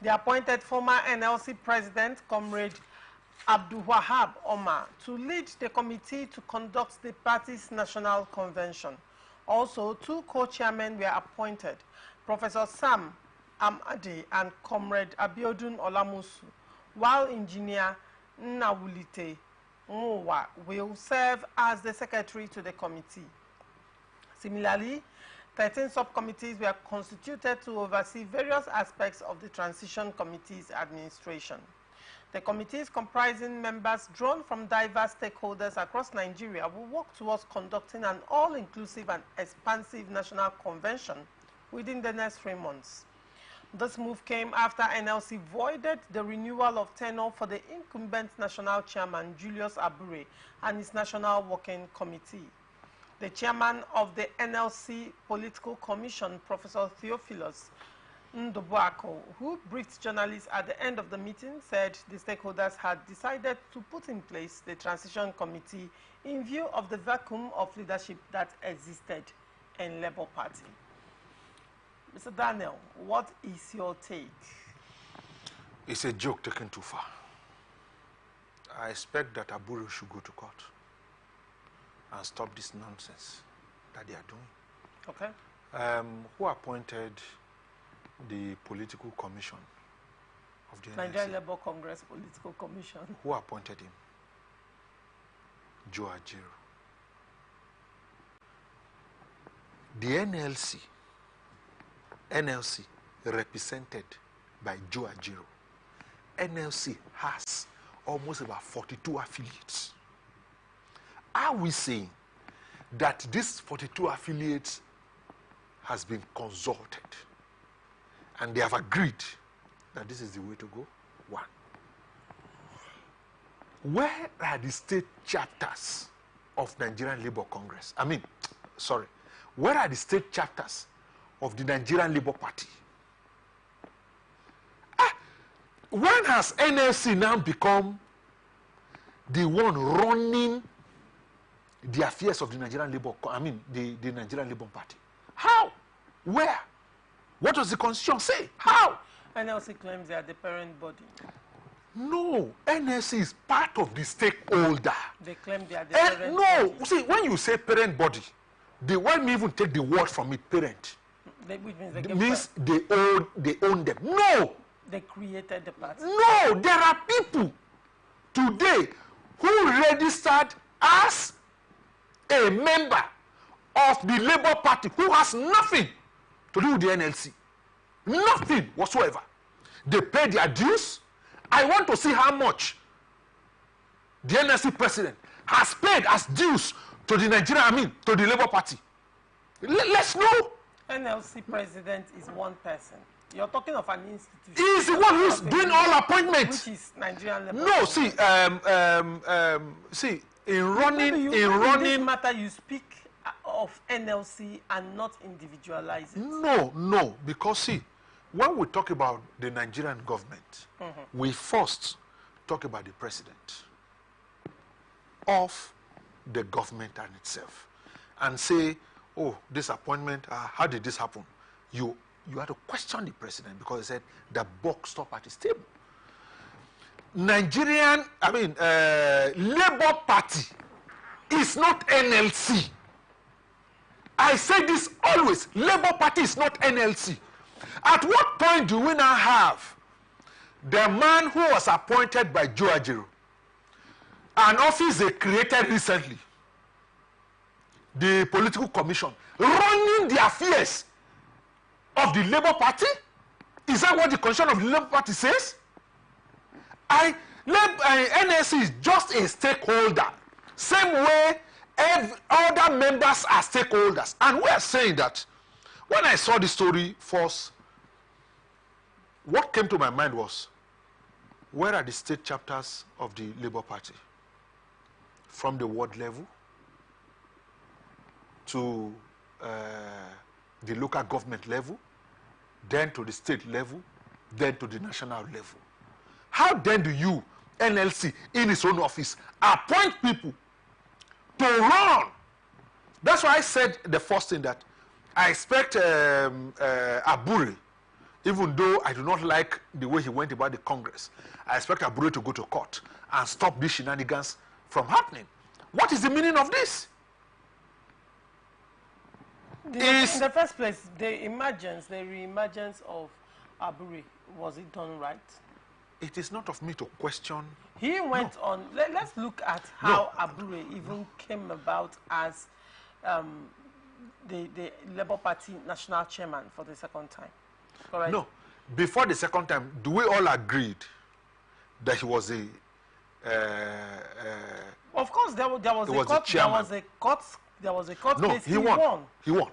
They appointed former NLC President, Comrade Abdul Wahab Omar, to lead the committee to conduct the party's national convention. Also, 2 co-chairmen were appointed, Professor Sam Amadi and Comrade Abiodun Olamusu, while Engineer Nnawulite Nwa will serve as the secretary to the committee. Similarly, 13 subcommittees were constituted to oversee various aspects of the Transition Committee's administration. The committees, comprising members drawn from diverse stakeholders across Nigeria, will work towards conducting an all-inclusive and expansive national convention within the next 3 months. This move came after NLC voided the renewal of tenure for the incumbent national chairman, Julius Abure, and his National Working Committee. The chairman of the NLC Political Commission, Professor Theophilus Ndobuako, who briefed journalists at the end of the meeting, said the stakeholders had decided to put in place the Transition Committee in view of the vacuum of leadership that existed in Labour Party. Mr. Daniel, what is your take? It's a joke taken too far. I expect that Aburu should go to court and stop this nonsense that they are doing. Okay. Who appointed the political commission of the Nigerian NLC? Labour Congress Political Commission. Who appointed him? Joe Ajero. The NLC represented by Joe Ajero. NLC has almost about 42 affiliates. Are we saying that these 42 affiliates has been consulted and they have agreed that this is the way to go? One. Where are the state chapters of Nigerian Labour Congress? Where are the state chapters of the Nigerian Labour Party? When has NLC now become the one running the affairs of the Nigerian Labour, the Nigerian Labour Party? How? Where? What does the constitution say? How? NLC claims they are the parent body. No, NLC is part of the stakeholder. They claim they are the parent no, body. see, when you say parent body, why me even take the word from it, parent? Which means they own them. No! They created the party. No, there are people today who registered as a member of the Labour Party who has nothing to do with the NLC. Nothing whatsoever. They pay their dues. I want to see how much the NLC president has paid as dues to the to the Labour Party. Let's know. NLC president is one person. You're talking of an institution. He is the one who's doing all appointments. Which is Nigerian Labour. No, see, in running. In this matter, you speak of NLC and not individualize it. No, because see, when we talk about the Nigerian government, we first talk about the president of the government and itself, and say, oh, this appointment, how did this happen? You had to question the president because he said the buck stopped at his table. Nigerian, Labour Party is not NLC. I say this always. Labour Party is not NLC. At what point do we now have the man who was appointed by Joe Ajero, an office they created recently, the political commission, running the affairs of the Labour Party? Is that what the constitution of the Labour Party says? NLC is just a stakeholder, same way other members are stakeholders. And we are saying that when I saw the story first, what came to my mind was, where are the state chapters of the Labour Party? From the ward level to the local government level, then to the state level, then to the national level. How then do you, NLC, in its own office, appoint people to run? That's why I said the first thing, that I expect Abure Even though I do not like the way he went about the Congress, I expect Abure to go to court and stop these shenanigans from happening. What is the meaning of this? In the first place, the re-emergence of Abure, was it done right? It is not of me to question. He went on. Let's look at how Abure even came about as the Labour Party national chairman for the second time. Correct? No. Before the second time, do we all agreed that he was a of course, there was a court no, case. He won. He won.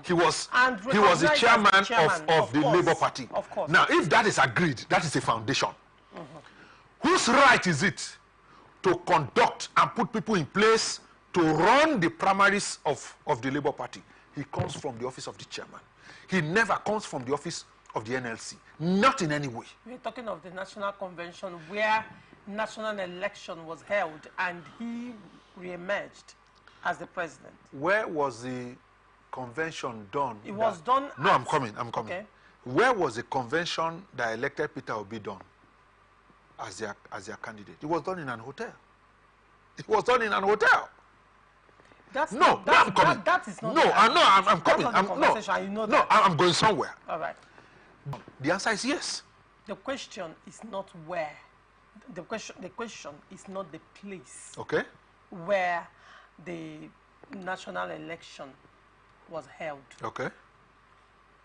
He was the chairman of the Labour Party. Of course. Now, if that is agreed, that is a foundation. Whose right is it to conduct and put people in place to run the primaries of the Labour Party? He comes from the office of the chairman. He never comes from the office of the NLC. Not in any way. We're talking of the National Convention where national election was held and he re-emerged as the president. Where was the convention done? It was done. No, I'm coming. Okay. Where was the convention that elected Peter Obi done as their candidate? It was done in an hotel. It was done in an hotel. I'm coming. That is not. I'm coming. I'm going somewhere. All right. The answer is yes. The question is not where. The question is not the place. Okay. Where the national election was held. Okay.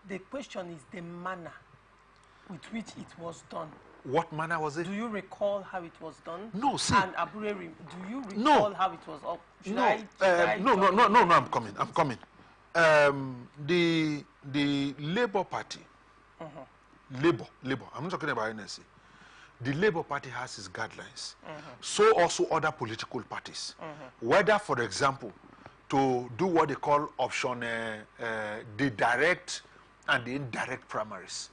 The question is the manner with which it was done. What manner was it? Do you recall how it was done? No, see. And Abure, do you recall how it was up? No, I'm coming. The Labour Party, Labour, I'm not talking about NSC. The Labour Party has its guidelines. So also other political parties. Whether, for example, to do what they call option, the direct and the indirect primaries.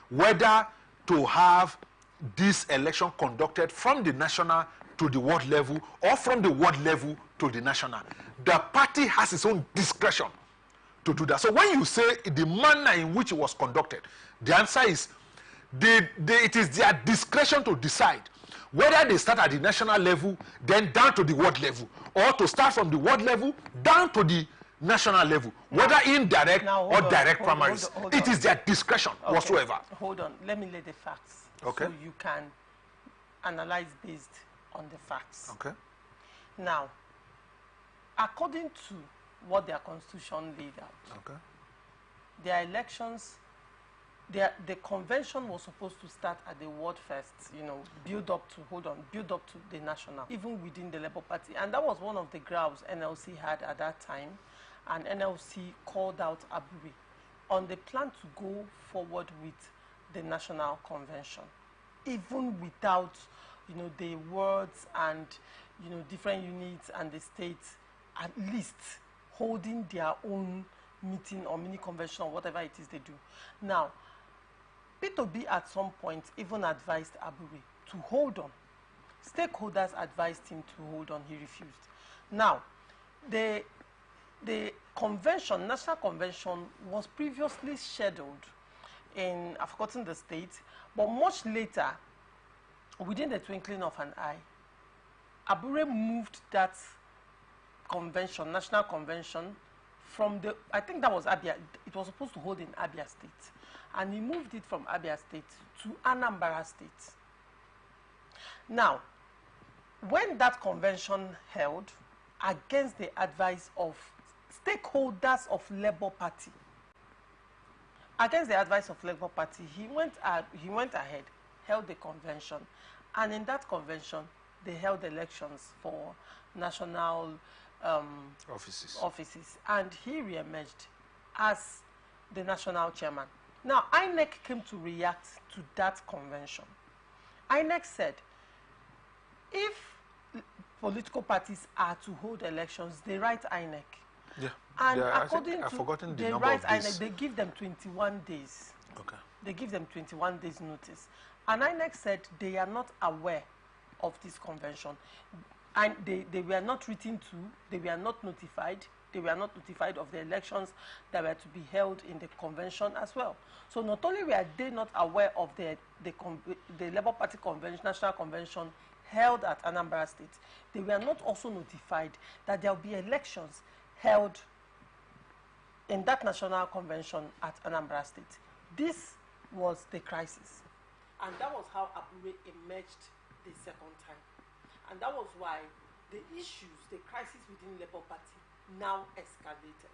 Whether to have this election conducted from the national to the ward level or from the ward level to the national. The party has its own discretion to do that. So when you say the manner in which it was conducted, the answer is it is their discretion to decide whether they start at the national level, then down to the ward level, or to start from the ward level down to the national level, whether indirect or direct primaries. It is their discretion whatsoever. Hold on, let me lay the facts. Okay. So you can analyze based on the facts. Okay. Now, according to what their constitution laid out, okay, their elections, the convention was supposed to start at the ward first, build up to the national, even within the Labour Party. And that was one of the grounds NLC had at that time. And NLC called out Abure on the plan to go forward with the national convention, even without, the wards and, different units and the states at least holding their own meeting or mini convention or whatever it is they do. Now, P2B at some point even advised Abure to hold on. Stakeholders advised him to hold on. He refused. Now, the convention, national convention, was previously scheduled in, I've forgotten the state, but much later, within the twinkling of an eye, Abure moved that convention, national convention, from I think that was Abia. It was supposed to hold in Abia State. And he moved it from Abia State to Anambra State. Now, when that convention held, against the advice of stakeholders of Labour Party, he went ahead, held the convention, and in that convention, they held elections for national offices, and he re-emerged as the national chairman. Now, INEC came to react to that convention. INEC said, if political parties are to hold elections, they write INEC. Yeah. And according to they write INEC, they give them 21 days. Okay. They give them 21 days notice. And INEC said they are not aware of this convention. And they were not written to, they were not notified, they were not notified of the elections that were to be held in the convention as well. So not only were they not aware of the Labour Party convention, national convention held at Anambra State, they were not also notified that there will be elections held in that national convention at Anambra State. This was the crisis. And that was how Abure emerged the second time. And that was why the issues, the crisis within Labour Party now escalated.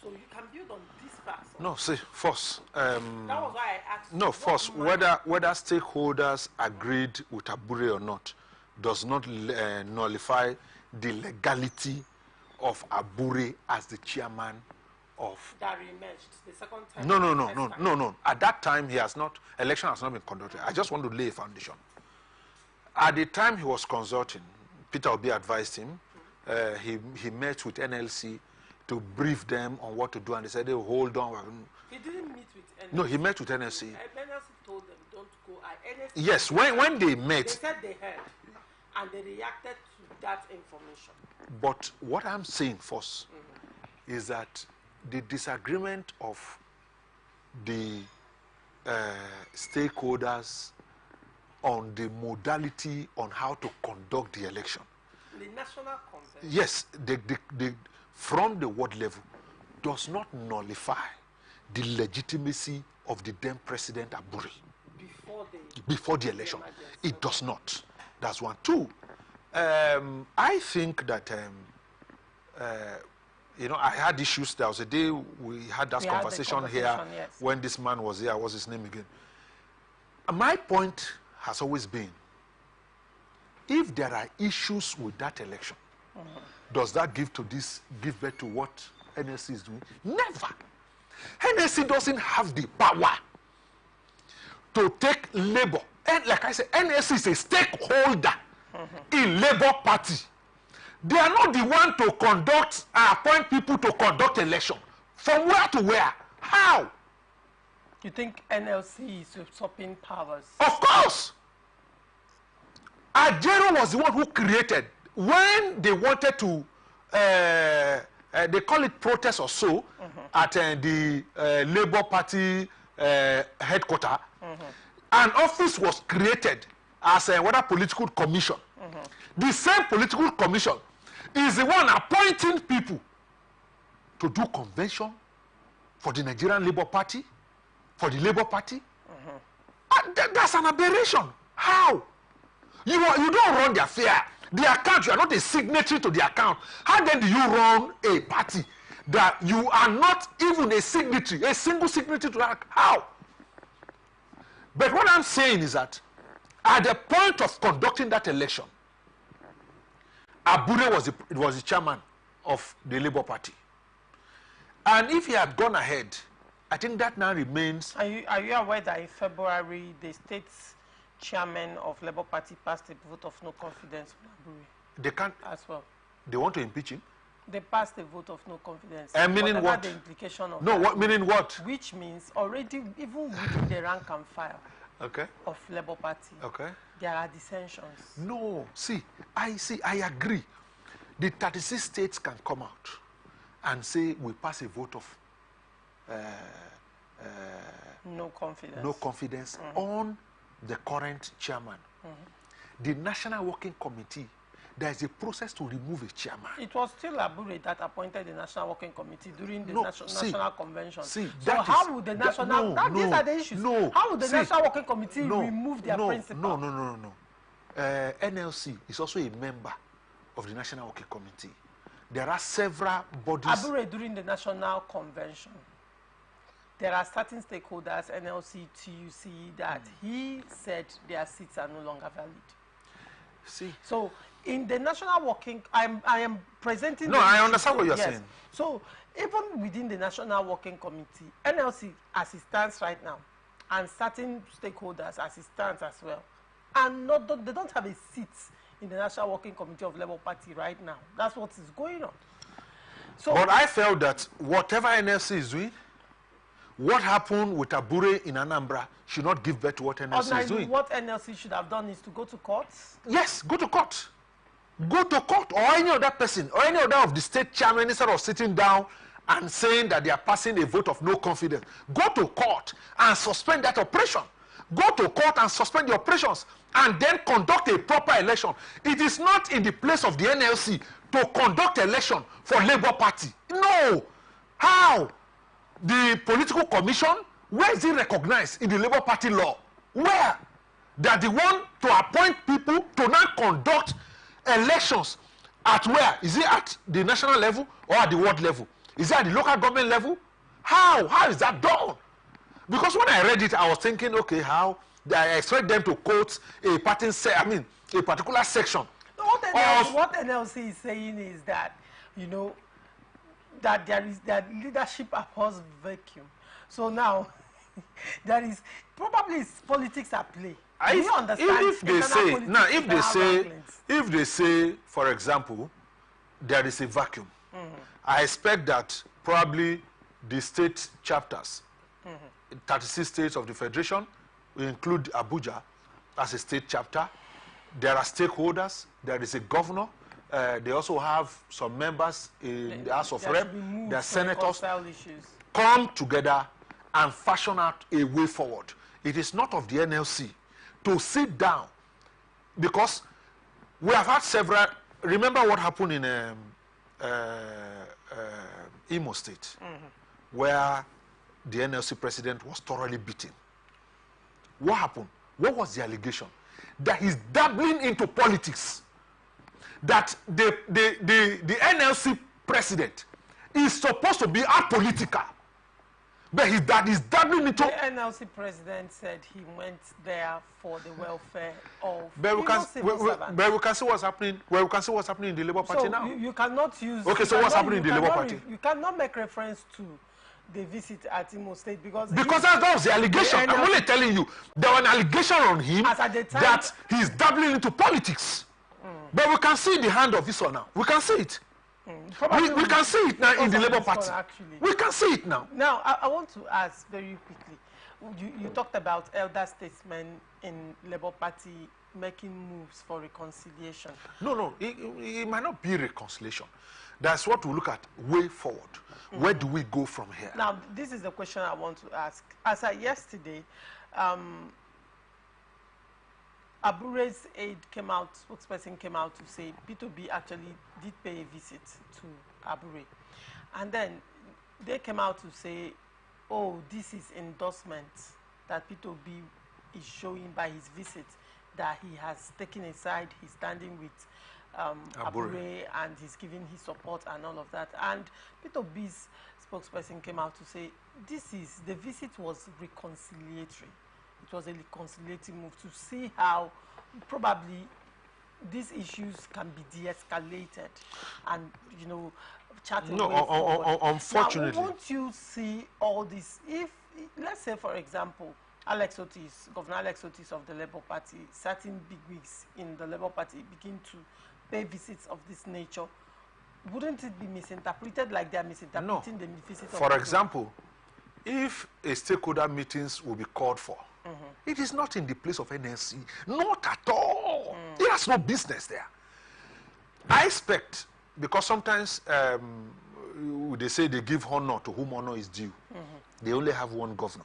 So you can build on these facts. No, see, first. That was why I asked. No, first, whether stakeholders agreed with Abure or not does not nullify the legality of Abure as the chairman of. That reemerged the second time. No. At that time, election has not been conducted. I just want to lay a foundation. At the time he was consulting, Peter Obi advised him. He met with NLC to brief them on what to do, and they said, hold on. He didn't meet with NLC. No, he met with NLC. NLC told them, don't go. NLC yes, when they met. They said they heard, and they reacted to that information. But what I'm saying first is that the disagreement of the stakeholders on the modality on how to conduct the election. The national convention. Yes, from the ward level does not nullify the legitimacy of the then President Abure before the election. It does not. That's one. Two, I think that I had issues. There was a day we had that conversation here when this man was here. What's his name again? My point has always been, if there are issues with that election, does that give birth to what NSC is doing? Never. NSC doesn't have the power to take labor. And like I said, NSC is a stakeholder in Labour Party. They are not the one to appoint people to conduct election. From where to where? How? You think NLC is usurping powers? Of course. Ajero was the one who created, when they wanted to, they call it protest or so, at the Labour Party headquarters. An office was created as a political commission. The same political commission is the one appointing people to do convention for the Nigerian Labour Party, for the Labour Party. That's an aberration. How? You don't run the affair. The account, you are not a signatory to the account. How then do you run a party that you are not even a signatory, a single signatory to that? How? But what I'm saying is that at the point of conducting that election, Abure was the chairman of the Labour Party. And if he had gone ahead, I think that now remains. Are you aware that in February the state's chairman of Labour Party passed a vote of no confidence with Abure? They can't as well. They want to impeach him? They passed a vote of no confidence. And meaning what? The implication of no, what meaning what? Which means already, even within the rank and file of Labour Party, there are dissensions. No, I agree. The 36 states can come out and say we pass a vote of no confidence on the current chairman. The National Working Committee, there is a process to remove a chairman. It was still Abure that appointed the National Working Committee during the National Convention. So how would the National... these are the issues. How would the National Working Committee remove their principal? No. NLC is also a member of the National Working Committee. There are several bodies... Abure during the National Convention, there are certain stakeholders, NLC, TUC, that he said their seats are no longer valid. So in the National Working, I am presenting... No, I understand what you're saying. So even within the National Working Committee, NLC as it stands right now, and certain stakeholders as it stands as well, and they don't have a seat in the National Working Committee of Labour Party right now. That's what is going on. So, but I felt that whatever NLC is doing, what happened with Abure in Anambra should not give birth to what NLC is doing. What NLC should have done is to go to court? Yes, go to court. Go to court, or any other person, or any other of the state chairman, instead of sitting down and saying that they are passing a vote of no confidence. Go to court and suspend that operation. Go to court and suspend the operations, and then conduct a proper election. It is not in the place of the NLC to conduct election for Labour Party. No. How? The political commission, where is it recognized in the Labour Party law? Where? They are the one to appoint people to now conduct elections. At where? Is it at the national level or at the world level? Is it at the local government level? How is that done? Because when I read it, I was thinking, okay, how? I expect them to quote a particular section. What NLC is saying is that, you know, that there is that leadership upholds vacuum. So now, there is probably politics at play. Do you understand? If they say, for example, there is a vacuum, I expect that probably the state chapters, 36 states of the federation, we include Abuja as a state chapter. There are stakeholders. There is a governor. They also have some members in the House of Rep. There are senators. Come together and fashion out a way forward. It is not of the NLC to sit down, because we have had several. Remember what happened in Imo State, where the NLC president was thoroughly beaten. What happened? What was the allegation? That he's dabbling into politics. That the NLC president is supposed to be apolitical, but he's dabbling into. The NLC president said he went there for the welfare of. But we can see what's happening. Well, we can see what's happening in the Labour Party now. You cannot use. Okay, so what's happening in the Labour Party? You cannot make reference to the visit at Imo State because that was the allegation. I'm only telling you, there was an allegation on him that he's dabbling into politics. But we can see the hand of Esau now. We can see it. We can see it now in the Labour Party. We can see it now. Now, I want to ask very quickly. You talked about elder statesmen in Labour Party making moves for reconciliation. No, it might not be reconciliation. That's what we look at way forward. Where do we go from here? Now, this is the question I want to ask. As of yesterday, Abure's spokesperson came out to say P2B actually did pay a visit to Abure. And then they came out to say, oh, this is endorsement that P2B is showing by his visit, that he has taken aside, he's standing with Abure and he's giving his support and all of that. And P2B's spokesperson came out to say the visit was reconciliatory. It was a reconciliating move to see how probably these issues can be de-escalated and, you know, chatting. No, unfortunately. Now, won't you see all this? If, let's say, for example, Governor Alex Otis of the Labour Party, certain bigwigs in the Labour Party begin to pay visits of this nature, wouldn't it be misinterpreted like they are misinterpreting the visit of For example, if a stakeholder meetings will be called for, it is not in the place of NLC. Not at all. It has no business there. I expect, because sometimes they say they give honor to whom honor is due. They only have one governor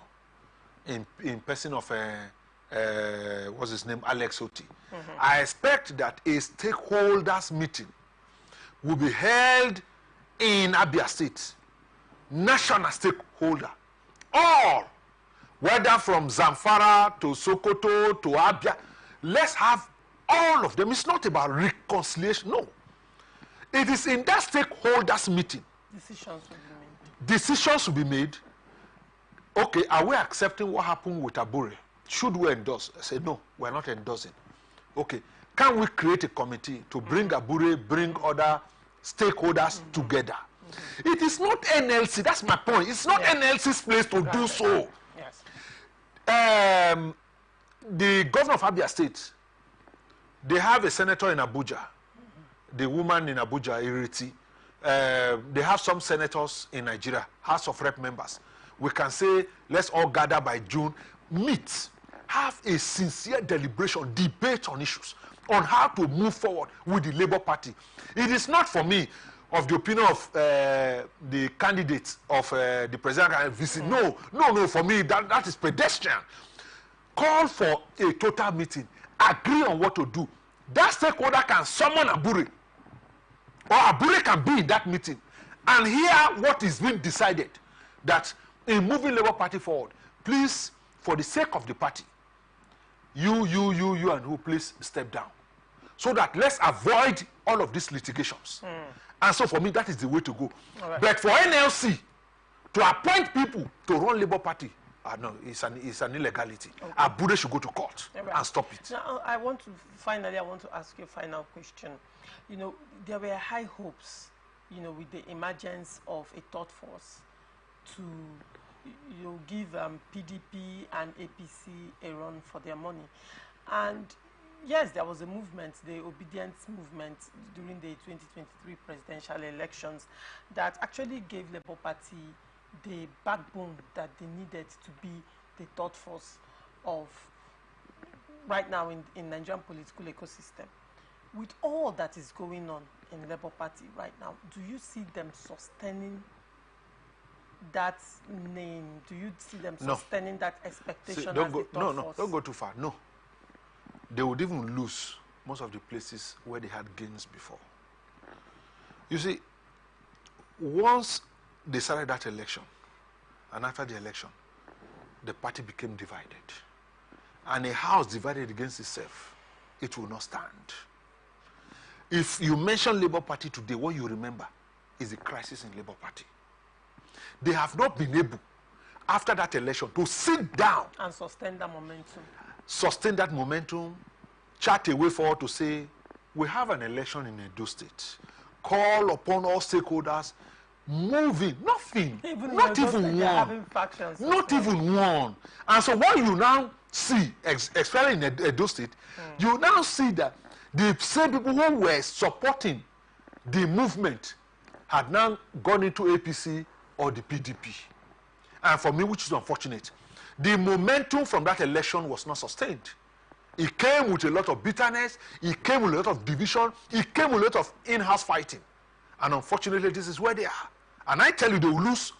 in person of what's his name, Alex Oti. I expect that a stakeholders meeting will be held in Abia State, national stakeholder, all, whether from Zamfara to Sokoto to Abia. Let's have all of them. It's not about reconciliation, no. It is in that stakeholders meeting. Decisions will be made. Okay, are we accepting what happened with Abure? Should we endorse? I say, no, we're not endorsing. Okay, can we create a committee to bring Abure, bring other stakeholders together? It is not NLC, that's my point. It's not NLC's place to do so. The governor of Abia State, they have a senator in Abuja, the woman in Abuja, Iriti. They have some senators in Nigeria, House of Rep members. We can say, let's all gather by June, meet, have a sincere deliberation, debate on issues. on how to move forward with the Labour Party. It is not for me of the opinion of the candidates of the president visit. No, for me, that is pedestrian. Call for a total meeting. Agree on what to do. That stakeholder can summon Abure. Or Abure can be in that meeting and hear what is being decided. That in moving Labour Party forward, please, for the sake of the party, you and who, please step down. So that let's avoid all of these litigations. And so for me, that is the way to go. Right. But for NLC to appoint people to run Labour Party, no, it's an illegality. Okay. Abure should go to court and stop it. Now, I want to ask you a final question. You know, there were high hopes, you know, with the emergence of a third force to, you know, give PDP and APC a run for their money. And yes, there was a movement, the obedience movement during the 2023 presidential elections that actually gave Labour Party the backbone that they needed to be the third force of right now in Nigerian political ecosystem. With all that is going on in Labour Party right now, do you see them sustaining that name? Do you see them sustaining that expectation? See, don't go too far. No. They would even lose most of the places where they had gains before. You see, once they started that election, and after the election, the party became divided. And a house divided against itself, it will not stand. If you mention Labour Party today, what you remember is the crisis in Labour Party. They have not been able, after that election, to sit down and sustain that momentum. Sustain that momentum, chart a way forward to say, we have an election in Edo State. Call upon all stakeholders, moving, nothing, not even one. Not even one. And so what you now see, especially in Edo State, you now see that the same people who were supporting the movement had now gone into APC or the PDP. And for me, which is unfortunate, the momentum from that election was not sustained. It came with a lot of bitterness, it came with a lot of division, it came with a lot of in-house fighting. And unfortunately, this is where they are. And I tell you, they will lose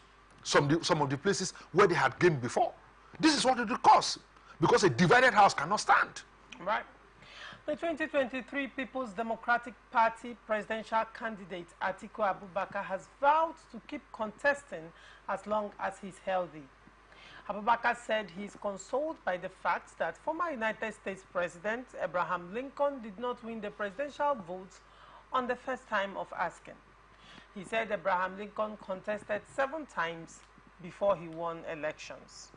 some of the places where they had gained before. This is what it will cause, because a divided house cannot stand. Right. The 2023 People's Democratic Party presidential candidate Atiku Abubakar has vowed to keep contesting as long as he's healthy. Abubakar said he is consoled by the fact that former United States President Abraham Lincoln did not win the presidential vote on the first time of asking. He said Abraham Lincoln contested 7 times before he won elections.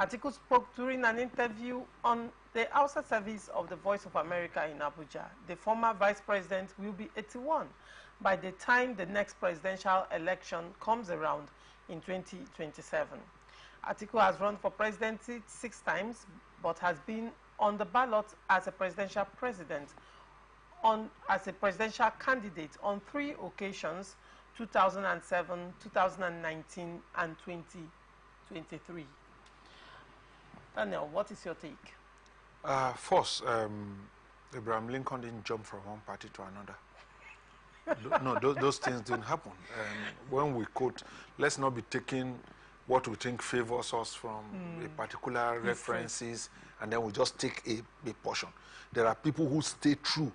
Atiku spoke during an interview on the Hausa service of the Voice of America in Abuja. The former vice president will be 81 by the time the next presidential election comes around in 2027. Atiku has run for presidency 6 times, but has been on the ballot as a presidential candidate on 3 occasions, 2007, 2019, and 2023. Daniel, what is your take? First, Abraham Lincoln didn't jump from one party to another. No, those things didn't happen. When we quote, let's not be taking what we think favors us from a particular references, and then we just take a portion. There are people who stay true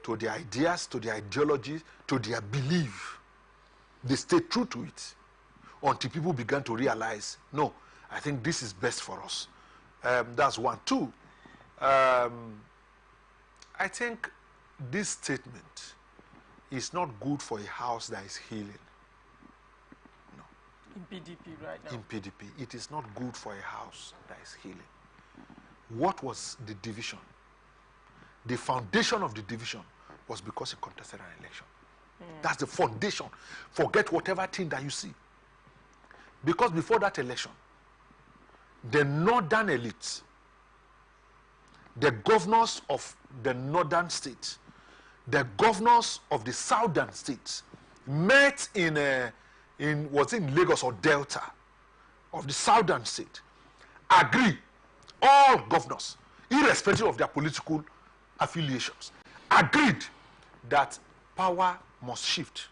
to their ideas, to their ideologies, to their belief. They stay true to it until people began to realize, no, I think this is best for us. That's one. 2, I think this statement is not good for a house that is healing. No. In PDP right now? In PDP. It is not good for a house that is healing. What was the division? The foundation of the division was because he contested an election. That's the foundation. Forget whatever thing that you see. Because before that election, the northern elites, the governors of the northern states, the governors of the southern states met in Lagos or Delta of the southern state, agree, all governors, irrespective of their political affiliations agreed that power must shift.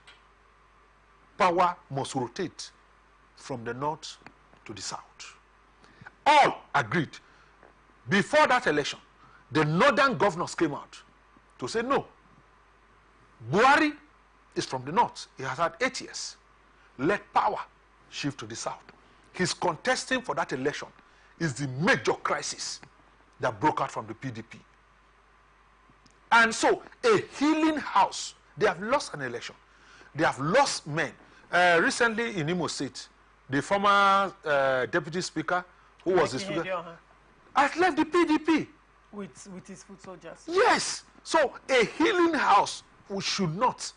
Power must rotate from the north to the south. All agreed. Before that election, the northern governors came out to say no. Buhari is from the north. He has had 8 years. Let power shift to the south. His contesting for that election is the major crisis that broke out from the PDP. And so a healing house, they have lost an election. They have lost men. Recently in Imo State, the former deputy speaker, who was the speaker, has left the PDP. With his foot soldiers. Yes. So a healing house, we should not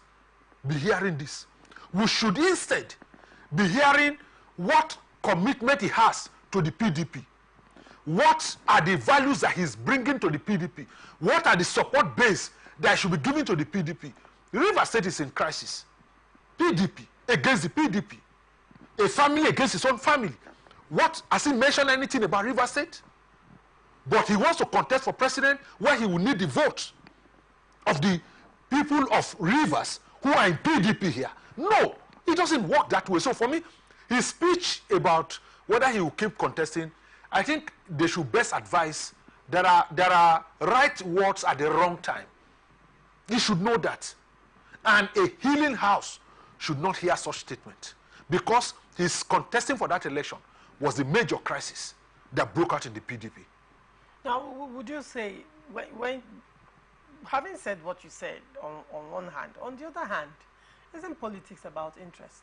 be hearing this. We should instead be hearing what commitment he has to the PDP. What are the values that he's bringing to the PDP? What are the support base that should be given to the PDP? River State is in crisis. PDP against the PDP. A family against his own family. What, has he mentioned anything about River State? But he wants to contest for president where he will need the vote of the people of Rivers who are in PDP here. No, it doesn't work that way. So for me, his speech about whether he will keep contesting, I think they should best advise there are right words at the wrong time. He should know that. And a healing house should not hear such statement, because his contesting for that election was the major crisis that broke out in the PDP. Now, would you say, when having said what you said on one hand, on the other hand, isn't politics about interest?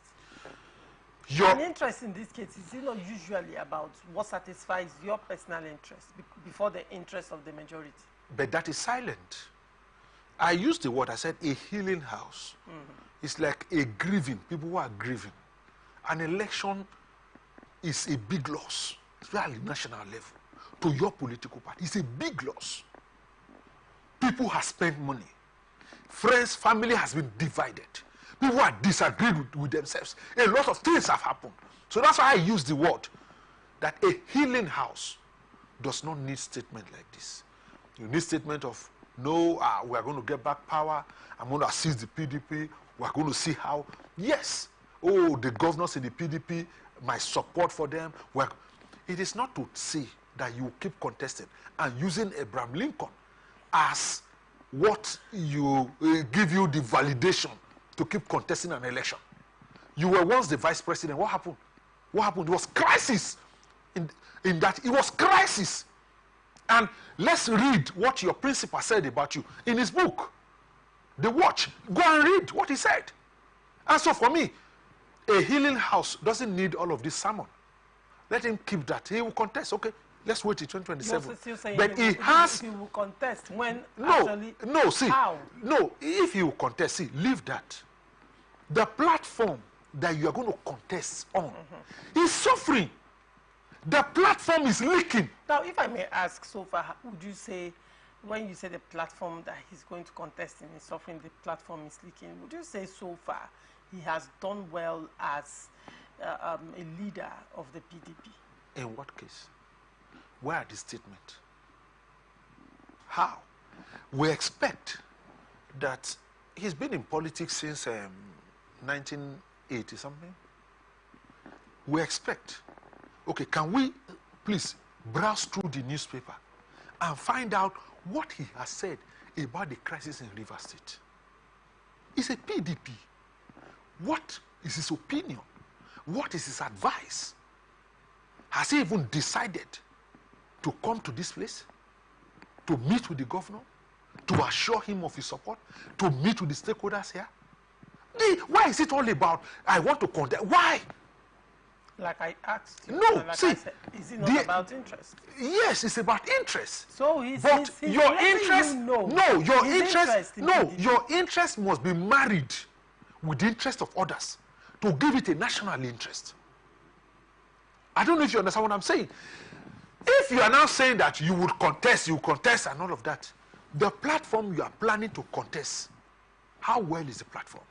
And interest in this case is not usually about what satisfies your personal interest before the interest of the majority. But that is silent. I used the word, I said a healing house. It's like a grieving, people who are grieving. An election is a big loss, especially national level, to your political party. It's a big loss. People have spent money. Friends, family has been divided. People are disagreed with themselves. A lot of things have happened. So that's why I use the word that a healing house does not need statement like this. You need statement of, no, we are going to get back power. I'm going to assist the PDP. We are going to see how. Yes. Oh, the governors in the PDP, my support for them. It is not to say that you keep contesting and using Abraham Lincoln as what you give you the validation to keep contesting an election. You were once the vice president. What happened? What happened? It was crisis. In that, it was crisis. And let's read what your principal said about you in his book, The Watch. Go and read what he said. And so for me, a healing house doesn't need all of this sermon. Let him keep that. He will contest. Okay, let's wait till 2027. But he has. He will contest when if he will contest, leave that. The platform that you are going to contest on is suffering. The platform is leaking. Now, if I may ask, so far, would you say, when you say the platform that he's going to contest in is suffering, the platform is leaking, would you say so far he has done well as a leader of the PDP? In what case? Where are the statements? How? We expect that he's been in politics since 1980 something. We expect. Okay, can we please browse through the newspaper and find out what he has said about the crisis in River State? He's a PDP. What is his opinion? What is his advice? Has he even decided to come to this place, to meet with the governor, to assure him of his support, to meet with the stakeholders here? Why is it all about, I want to contest? Why? Like I asked you. No, like see, said, is it not about interest? Yes, it's about interest. So your interest, your your interest must be married with the interest of others to give it a national interest. I don't know if you understand what I'm saying. If you are now saying that you would contest, and all of that, the platform you are planning to contest, how well is the platform?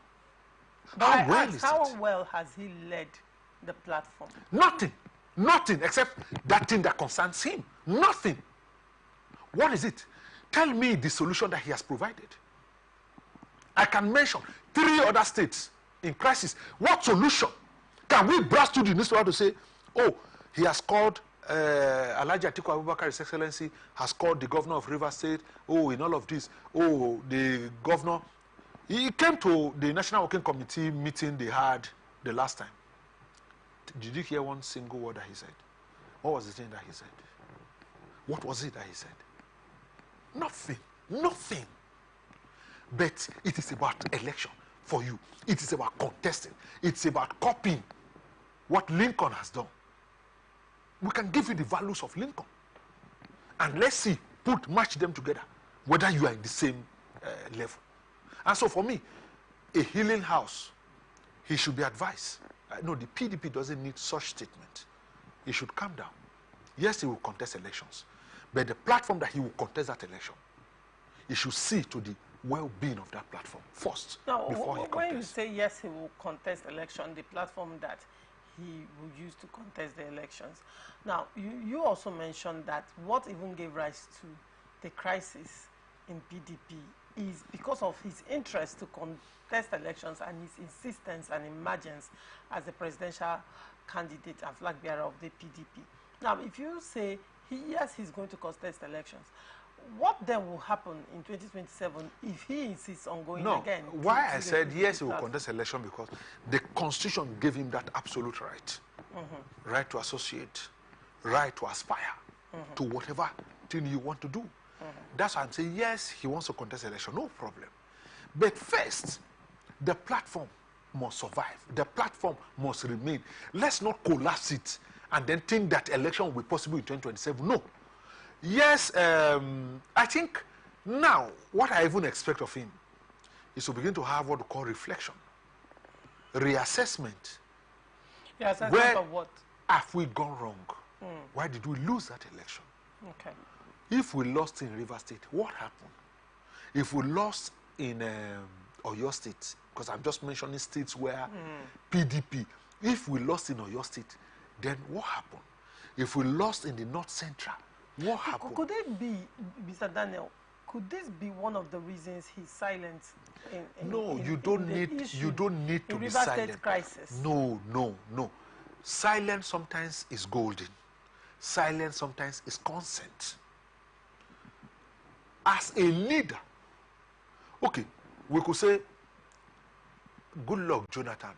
How well has he led the platform? Nothing except that thing that concerns him. Nothing. What is it? Tell me the solution that he has provided. I can mention 3 other states in crisis. What solution can we browse to the newspaper to say, oh, he has called Alhaji Atiku Abubakar, His Excellency, has called the governor of Rivers State, oh, in all of this, oh, the governor, he came to the National Working Committee meeting they had the last time. Did you hear one single word that he said? What was the thing that he said? What was it that he said? Nothing. Nothing. But it is about election for you. It is about contesting. It's about copying what Lincoln has done. We can give you the values of Lincoln. And let's see, match them together, whether you are in the same level. And so for me, a healing house, he should be advised. No, the PDP doesn't need such statement. He should calm down. Yes, he will contest elections. But the platform that he will contest that election, he should see to the well-being of that platform first. Now, before he when contests. you say yes, he will contest election, the platform that he will use to contest the elections. Now, you also mentioned that what even gave rise to the crisis in PDP is because of his interest to contest elections and his insistence and emergence as a presidential candidate and flag bearer of the PDP. Now, if you say, yes, he's going to contest elections, what then will happen in 2027 if he insists on going again? Why I said yes, he will contest election because the Constitution gave him that absolute right. Right to associate, right to aspire to whatever thing you want to do. That's why I'm saying yes, he wants to contest election, no problem. But first, the platform must survive. The platform must remain. Let's not collapse it and then think that election will be possible in 2027. No. Yes, I think now what I even expect of him is to begin to have what we call reflection, reassessment. Reassessment Where of what? have we gone wrong? Why did we lose that election? Okay. If we lost in Rivers State, what happened? If we lost in Oyo State, because I'm just mentioning states where PDP, if we lost in Oyo State, then what happened? If we lost in the North Central, what happened? Could it be, Mr. Daniel, could this be one of the reasons he's silent you don't need to be silent. Crisis? No. Silence sometimes is golden. Silence sometimes is consent. As a leader, okay, we could say, good luck, Jonathan.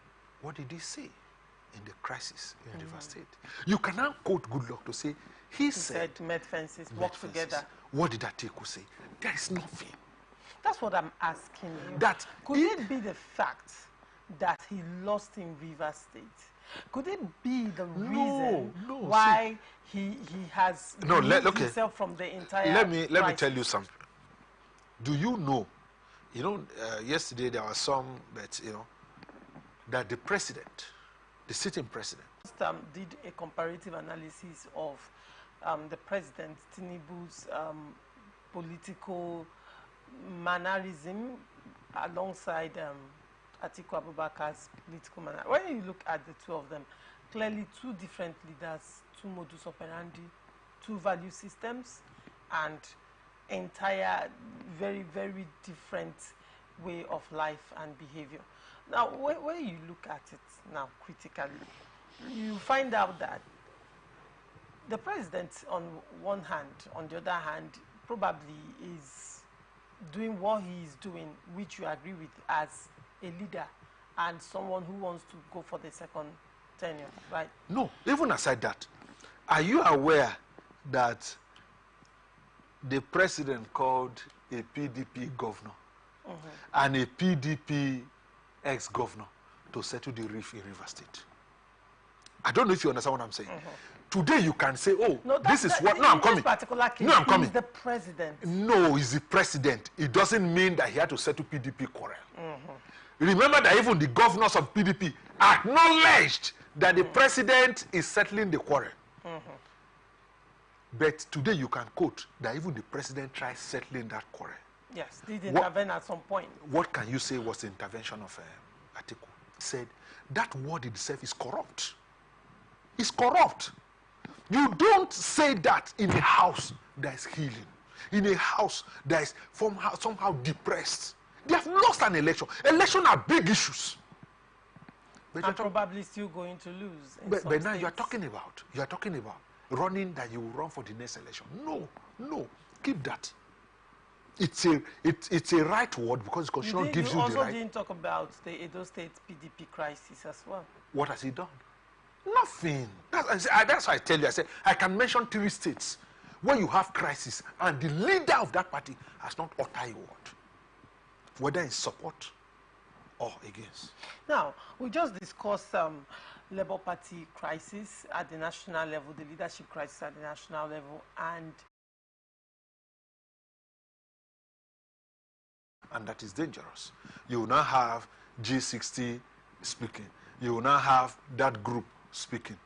What did he say in the crisis in Rivers State? You can now quote good luck to say, he said met fences, work together. What did Atiku say? There is nothing. That's what I'm asking you. Could it be the fact that he lost in Rivers State? Could it be the reason why he has removed himself from the entire Let me tell you something. Do you know, yesterday there was some that, that the president, the sitting president, did a comparative analysis of the president Tinubu's political mannerism alongside Atiku Abubakar's political manner. When you look at the two of them, clearly two different leaders, two modus operandi, two value systems, and entire very, very different way of life and behavior. Now, when you look at it now critically, you find out that the president on one hand, on the other hand, probably is doing what he is doing, which you agree with as a leader and someone who wants to go for the second tenure, right? No, even aside that, are you aware that the president called a PDP governor and a PDP ex-governor to settle the reef in Rivers State? I don't know if you understand what I'm saying. Today you can say, oh, this is what... No, I'm coming. No, I'm coming. He's the president. No, he's the president. It doesn't mean that he had to settle PDP quarrel. Remember that even the governors of PDP acknowledged that the president is settling the quarrel. But today you can quote that even the president tried settling that quarrel. Yes, did intervene at some point. What can you say was the intervention of Atiku? He said that word itself is corrupt. It's corrupt. You don't say that in a house that is healing. in a house that is somehow depressed. They have lost an election. Elections are big issues. But and probably still going to lose. But now you are talking about running that you will run for the next election. No, keep that. It's a right word because the constitution gives you the right. You also didn't talk about the Edo State PDP crisis as well. What has he done? Nothing. That's why I tell you. I said I can mention 3 states where you have crisis and the leader of that party has not uttered a word, whether in support or against. Now, we just discussed Labour Party crisis at the national level, the leadership crisis at the national level, and that is dangerous. You will now have G60 speaking. You will now have that group speaking.